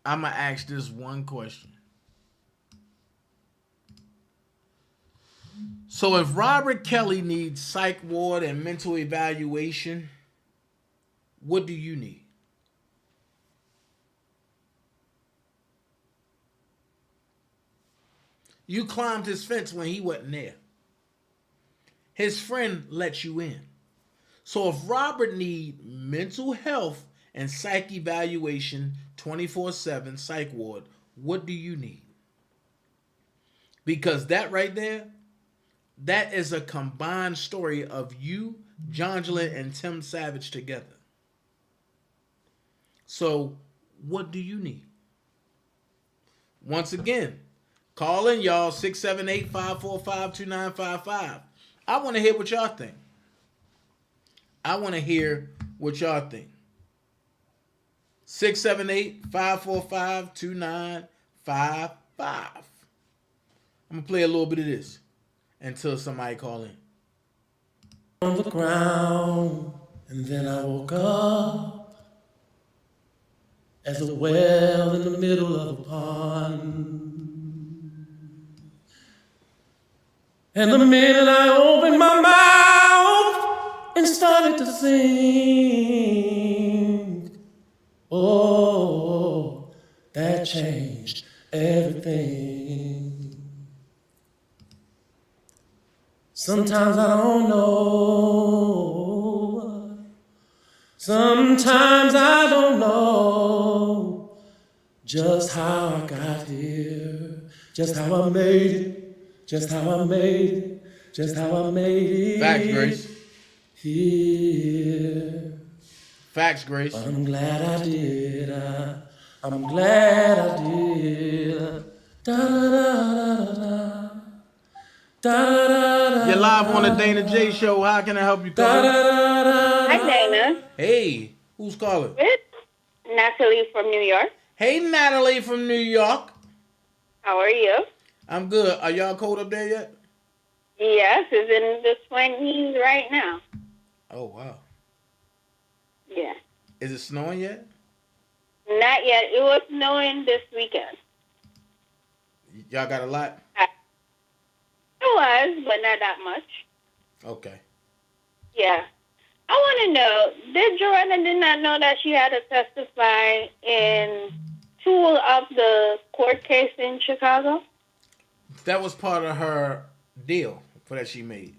I'm going to ask this one question. So if Robert Kelly needs psych ward and mental evaluation, what do you need? You climbed his fence when he wasn't there. His friend let you in. So if Robert needs mental health and psych evaluation 24/7 psych ward. What do you need? Because that right there, that is a combined story of you, Jonjolin, and Tim Savage together. So, what do you need? Once again, call in, y'all, 678-545-2955. I want to hear what y'all think. I want to hear what y'all think. 678-545-2955. I'm going to play a little bit of this until somebody call in. On the ground, and then I woke up as a well in the middle of a pond. And the minute I opened my mouth and started to sing, oh, that changed everything. Sometimes I don't know. Sometimes I don't know just how I got here, just how I made it, just how I made it, just how I made it. Facts, Grace. Here. Facts, Grace. I'm glad I did. I'm glad I did. Da da da da. You're live on the DanaJay show. How can I help you, caller? Hi, Dana. Hey, who's calling? It's Natalie from New York. Hey, Natalie from New York. How are you? I'm good. Are y'all cold up there yet? Yes, it's in the 20s right now. Oh, wow. Yeah. Is it snowing yet? Not yet. It was snowing this weekend. Y'all got a lot? It was, but not that much. Okay. Yeah. I want to know, did Joanna did not know that she had to testify in 2 of the court case in Chicago? That was part of her deal that she made.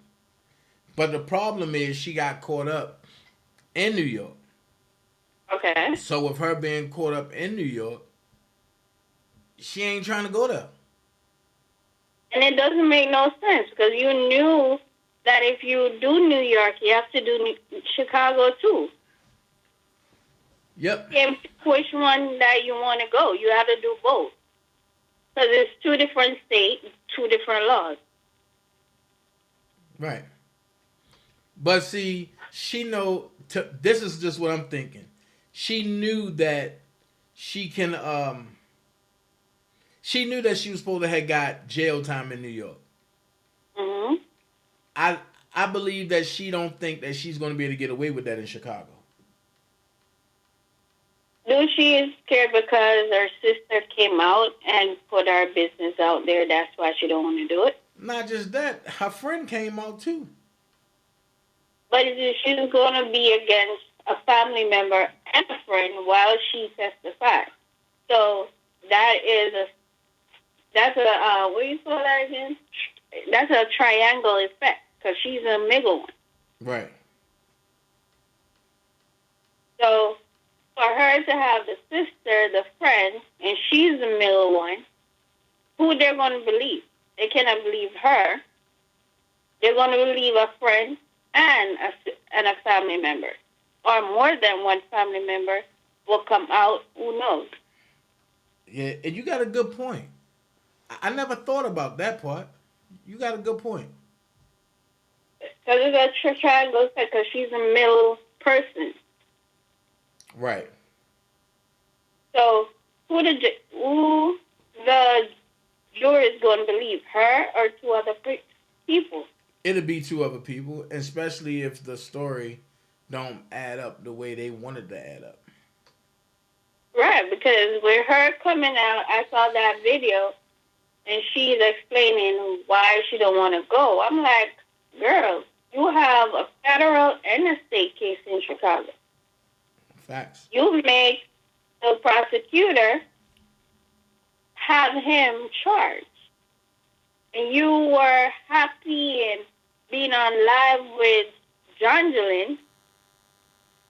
But the problem is she got caught up in New York. Okay. So with her being caught up in New York, she ain't trying to go there. And it doesn't make no sense because you knew that if you do New York, you have to do Chicago too. Yep. You can't pick which one that you want to go. You have to do both. Because it's 2 different states, 2 different laws. Right. But see, she know, this is just what I'm thinking. She knew that she can, she knew that she was supposed to have got jail time in New York. Mm-hmm. I believe that she don't think that she's going to be able to get away with that in Chicago. Do she is scared because her sister came out and put her business out there? That's why she don't want to do it? Not just that. Her friend came out too. But she's going to be against a family member and a friend while she testifies. So that's a what do you call that again? That's a triangle effect because she's a middle one. Right. So for her to have the sister, the friend, and she's the middle one, who they're going to believe? They cannot believe her. They're going to believe a friend and a family member. Or more than one family member will come out. Who knows? Yeah, and you got a good point. I never thought about that part. You got a good point. Because it's a triangle because she's a middle person. Right. So who the jury is going to believe, her or 2 other people? It'll be 2 other people, especially if the story don't add up the way they wanted to add up. Right, because with her coming out, I saw that video, and she's explaining why she don't want to go. I'm like, girl, you have a federal and a state case in Chicago. Facts. You make the prosecutor have him charged. And you were happy and being on live with Jonjolin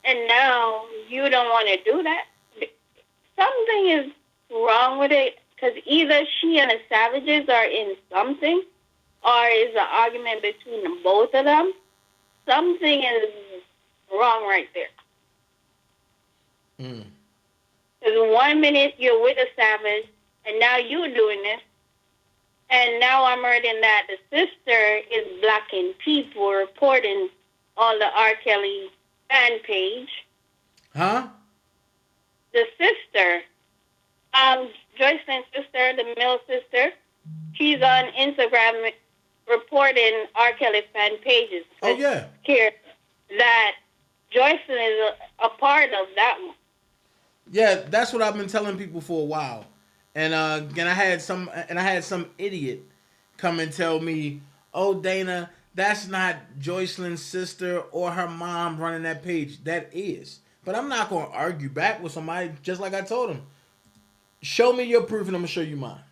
and now you don't want to do that. Something is wrong with it, because either she and the Savages are in something, or is an argument between the both of them. Something is wrong right there. Because 1 minute you're with a Savage, and now you're doing this, and now I'm reading that the sister is blocking people reporting on the R. Kelly fan page. Huh? The sister, Joycelyn's sister, the middle sister, she's on Instagram reporting R. Kelly fan pages. Oh, yeah. Here, that Joycelyn is a part of that one. Yeah, that's what I've been telling people for a while. And I had some idiot come and tell me, "Oh, Dana, that's not Joycelyn's sister or her mom running that page." That is. But I'm not going to argue back with somebody, just like I told him. Show me your proof and I'm going to show you mine.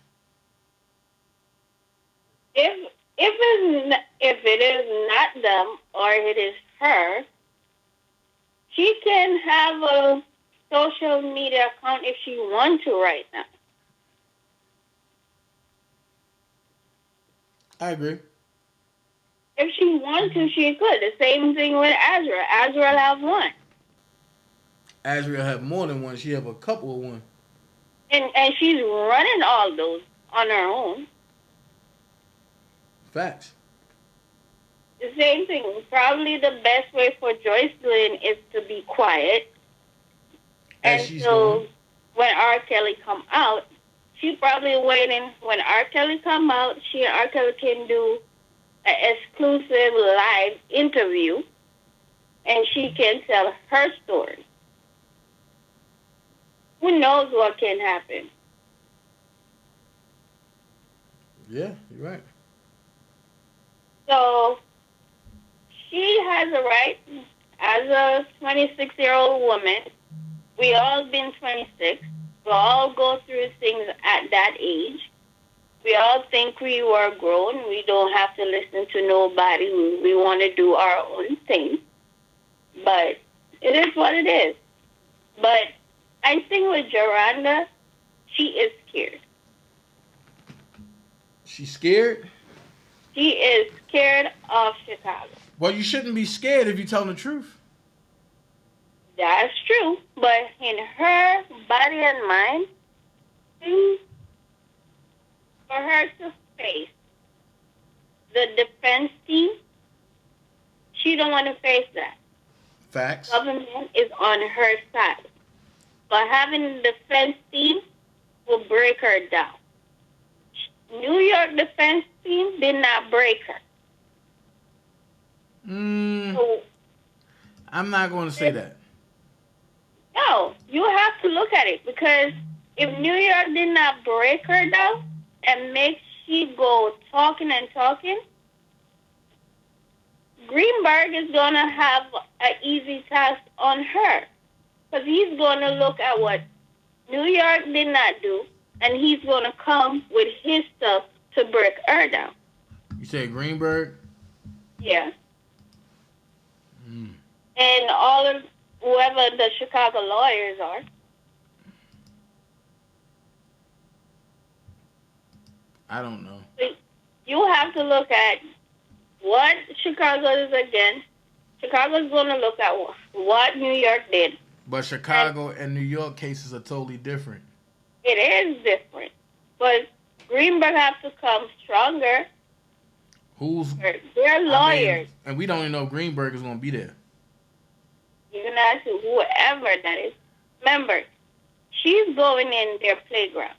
If it is not them or it is her, she can have a social media account if she wants to right now. I agree. If she wants to, she could. The same thing with Azra. Azra have one. Azriel have more than one. She have a couple of one. And she's running all those on her own. Facts. The same thing. Probably the best way for Joycelyn is to be quiet. As she's doing. When R. Kelly come out, she probably waiting. When R. Kelly come out, she and R. Kelly can do an exclusive live interview, and she can tell her story. Who knows what can happen? Yeah, you're right. So she has a right, as a 26-year-old woman. We all been 26. We all go through things at that age. We all think we were grown. We don't have to listen to nobody. We want to do our own thing. But it is what it is. But I think with Joranna, she is scared. She's scared? She is scared of Chicago. Well, you shouldn't be scared if you're telling the truth. That's true. But in her body and mind, for her to face the defense team, she don't want to face that. Facts. Government is on her side. But having a defense team will break her down. New York defense team did not break her. So, I'm not going to say that. no, you have to look at it, because if New York did not break her down and make she go talking and talking, Greenberg is going to have an easy task on her. Because he's going to look at what New York did not do, and he's going to come with his stuff to break her down. You say Greenberg? Yeah. And all of whoever the Chicago lawyers are. I don't know. You have to look at what Chicago is against. Chicago's going to look at what New York did. But Chicago and New York cases are totally different. It is different. But Greenberg have to come stronger. They're lawyers. And we don't even know if Greenberg is going to be there. You can ask whoever that is. Remember, she's going in their playground.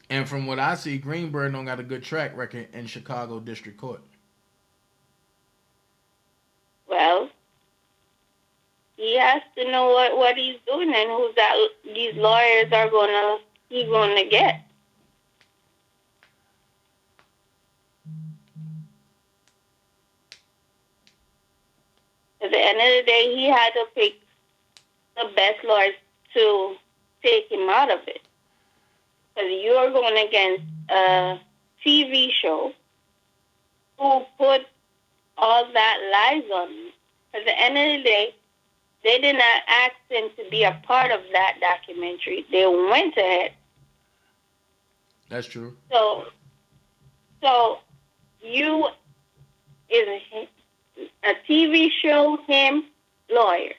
And from what I see, Greenberg don't got a good track record in Chicago District Court. Well, he has to know what he's doing and who these lawyers are he's gonna get. At the end of the day, he had to pick the best lawyers to take him out of it. Because you're going against a TV show who put all that lies on me. At the end of the day, they did not ask him to be a part of that documentary. They went ahead. That's true. So you is a TV show, him, lawyer.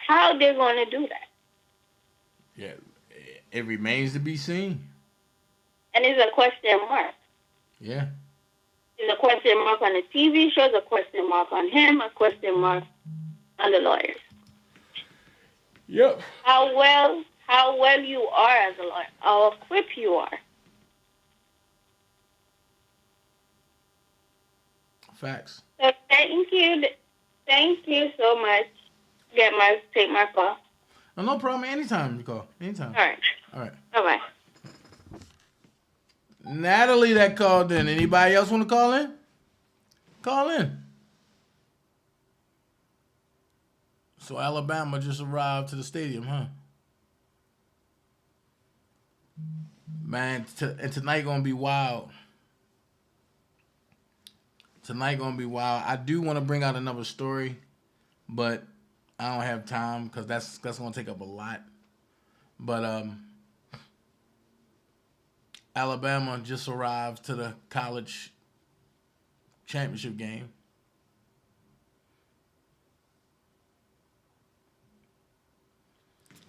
How they going to do that? Yeah, it remains to be seen. And it's a question mark. Yeah. It's a question mark on the TV show, it's a question mark on him, a question mark on the lawyers. Yep. How well you are as a lawyer, how equipped you are. Facts. So thank you so much. Take my call. No problem. Anytime you call. Anytime. All right. All right. Bye-bye. Natalie that called in. Anybody else want to call in? Call in. So Alabama just arrived to the stadium, huh? Man, and tonight gonna be wild. Tonight gonna be wild. I do want to bring out another story, but I don't have time because that's gonna take up a lot. But Alabama just arrived to the college championship game.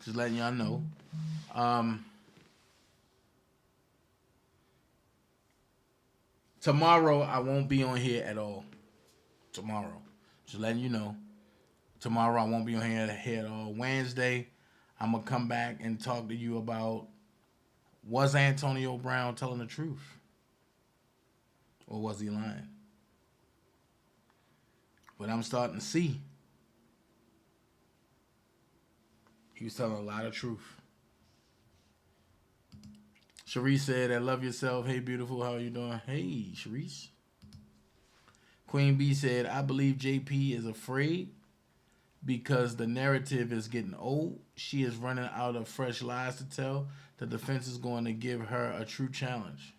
Just letting y'all know. Tomorrow I won't be on here at all. Tomorrow. Just letting you know. Tomorrow I won't be on here at all. Wednesday, I'm going to come back and talk to you about, was Antonio Brown telling the truth? Or was he lying? But I'm starting to see he was telling a lot of truth. Sharice said, I love yourself. Hey, beautiful. How are you doing? Hey, Sharice. Queen B said, I believe JP is afraid because the narrative is getting old. She is running out of fresh lies to tell. The defense is going to give her a true challenge.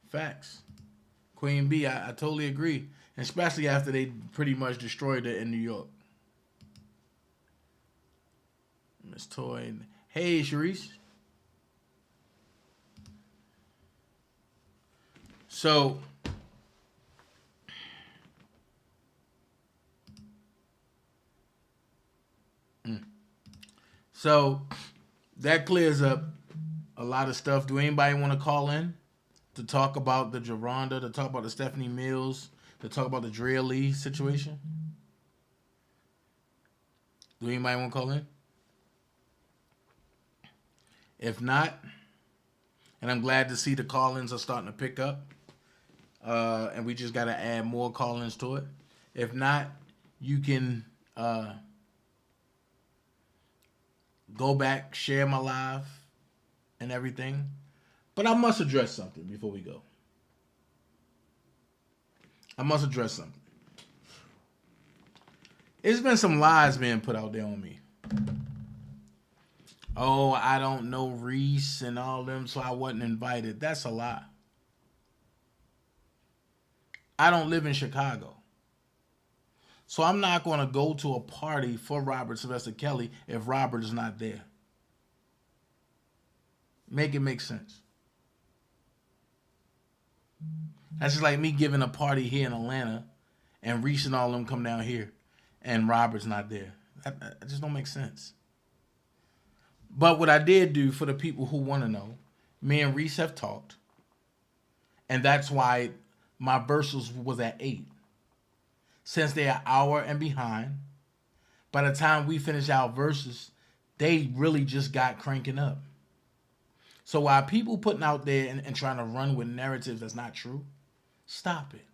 Facts. Queen B, I totally agree. Especially after they pretty much destroyed it in New York. Miss Toy. Hey, Sharice. So, that clears up a lot of stuff. Do anybody want to call in to talk about the Geronda, to talk about the Stephanie Mills, to talk about the Drea Lee situation? Do anybody want to call in? If not, and I'm glad to see the call-ins are starting to pick up. And we just got to add more call-ins to it. If not, you can go back, share my live and everything. But I must address something before we go. I must address something. There's been some lies being put out there on me. Oh, I don't know Reese and all them, so I wasn't invited. That's a lie. I don't live in Chicago. So I'm not going to go to a party for Robert Sylvester Kelly if Robert is not there. Make it make sense. That's just like me giving a party here in Atlanta and Reese and all them come down here and Robert's not there. That just don't make sense. But what I did do for the people who want to know, me and Reese have talked. And that's why my verses was at 8. Since they're an hour and behind, by the time we finish our verses, they really just got cranking up. So while people putting out there and trying to run with narratives that's not true, stop it.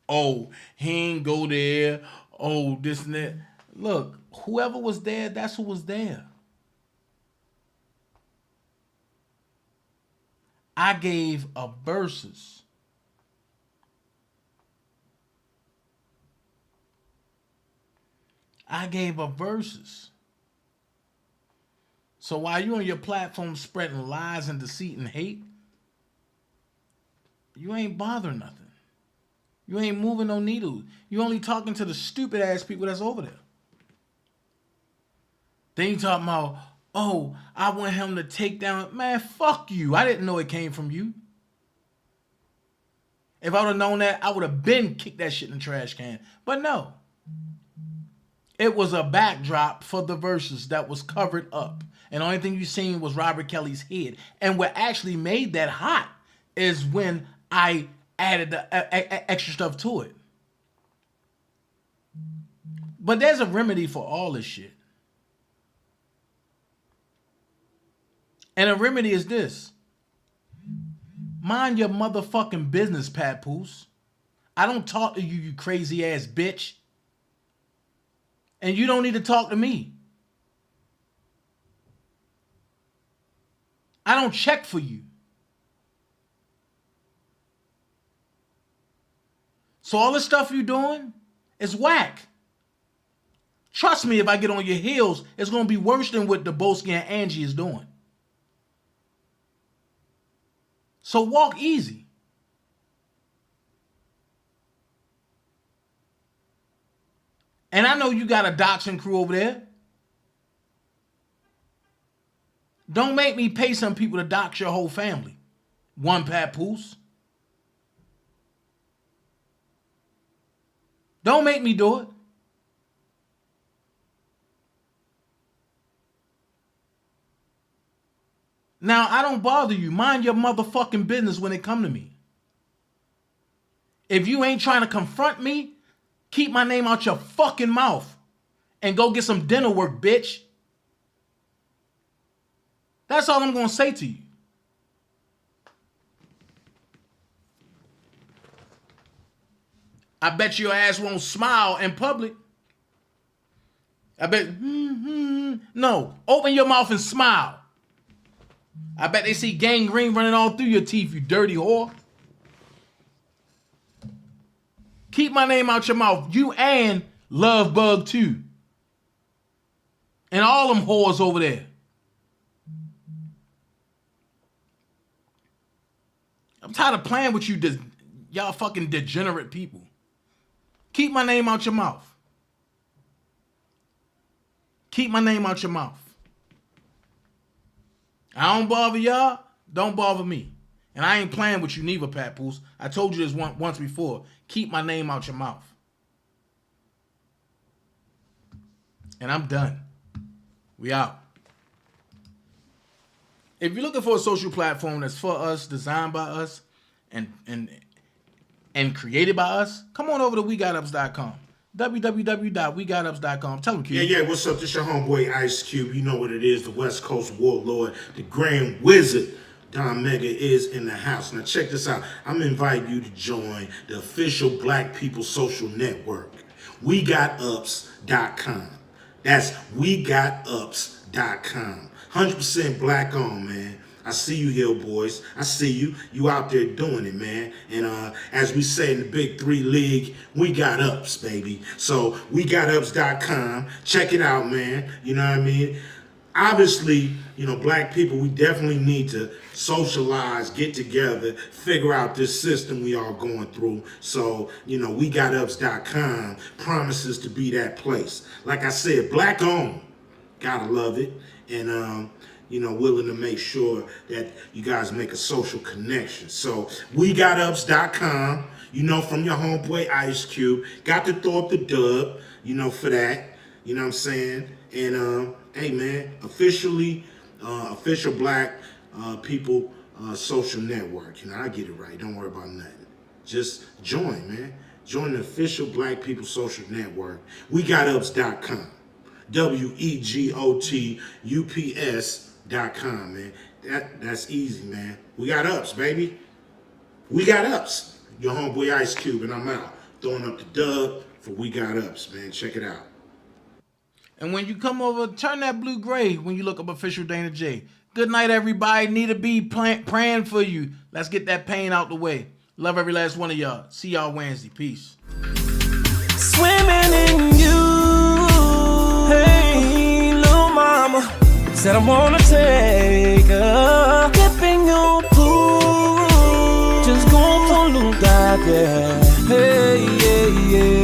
Oh, he ain't go there. Oh, this and that. Look, whoever was there, that's who was there. I gave a verses. I gave a verses. So while you on your platform spreading lies and deceit and hate, you ain't bothering nothing. You ain't moving no needle. You only talking to the stupid ass people that's over there. Then you talking about, oh, I want him to take down. Man, fuck you. I didn't know it came from you. If I would have known that, I would have been kicked that shit in the trash can. But no. It was a backdrop for the verses that was covered up. And the only thing you seen was Robert Kelly's head. And what actually made that hot is when I added the extra stuff to it. But there's a remedy for all this shit. And the remedy is this. Mind your motherfucking business, Papoose. I don't talk to you, you crazy ass bitch. And you don't need to talk to me. I don't check for you. So all the stuff you doing is whack. Trust me, if I get on your heels, it's going to be worse than what Deboski and Angie is doing. So walk easy. And I know you got a doxing crew over there. Don't make me pay some people to dox your whole family. One Papoose. Don't make me do it. Now, I don't bother you. Mind your motherfucking business when it come to me. If you ain't trying to confront me, keep my name out your fucking mouth and go get some dinner work, bitch. That's all I'm going to say to you. I bet your ass won't smile in public. I bet, no, open your mouth and smile. I bet they see gangrene running all through your teeth, you dirty whore. Keep my name out your mouth. You and Love Bug too. And all them whores over there. I'm tired of playing with you, y'all fucking degenerate people. Keep my name out your mouth. Keep my name out your mouth. I don't bother y'all. Don't bother me. And I ain't playing with you neither, Papoose. I told you this once before. Keep my name out your mouth. And I'm done. We out. If you're looking for a social platform that's for us, designed by us, and created by us, come on over to WeGotUps.com. www.WeGotUps.com. Tell them, Q. Yeah, what's up? This your homeboy Ice Cube. You know what it is, the West Coast Warlord, the Grand Wizard. Don Mega is in the house. Now check this out. I'm inviting you to join the official Black People Social Network. WeGotUps.com. That's WeGotUps.com. 100% black on, man. I see you here, boys. I see you. You out there doing it, man. And as we say in the Big 3 League, we got ups, baby. So WeGotUps.com. Check it out, man. You know what I mean? Obviously, you know, black people, we definitely need to socialize, get together, figure out this system we all going through. So, you know, WeGotUps.com promises to be that place. Like I said, black owned. Gotta love it. And, you know, willing to make sure that you guys make a social connection. So, WeGotUps.com, you know, from your homeboy Ice Cube. Got to throw up the dub, you know, for that. You know what I'm saying? And, hey, man, official Black People Social Network. You know, I get it right. Don't worry about nothing. Just join, man. Join the official Black People Social Network. WeGotUps.com. WeGotUps.com, man. That's easy, man. We got ups, baby. We got ups. Your homeboy Ice Cube, and I'm out. Throwing up the dub for We Got Ups, man. Check it out. And when you come over, turn that blue gray when you look up Official Dana J. Good night, everybody. Need to be praying for you. Let's get that pain out the way. Love every last one of y'all. See y'all Wednesday. Peace. Swimming in you. Hey, little mama. Said I wanna take her. Dip in your pool. Just go for a little dive, yeah. Hey. yeah.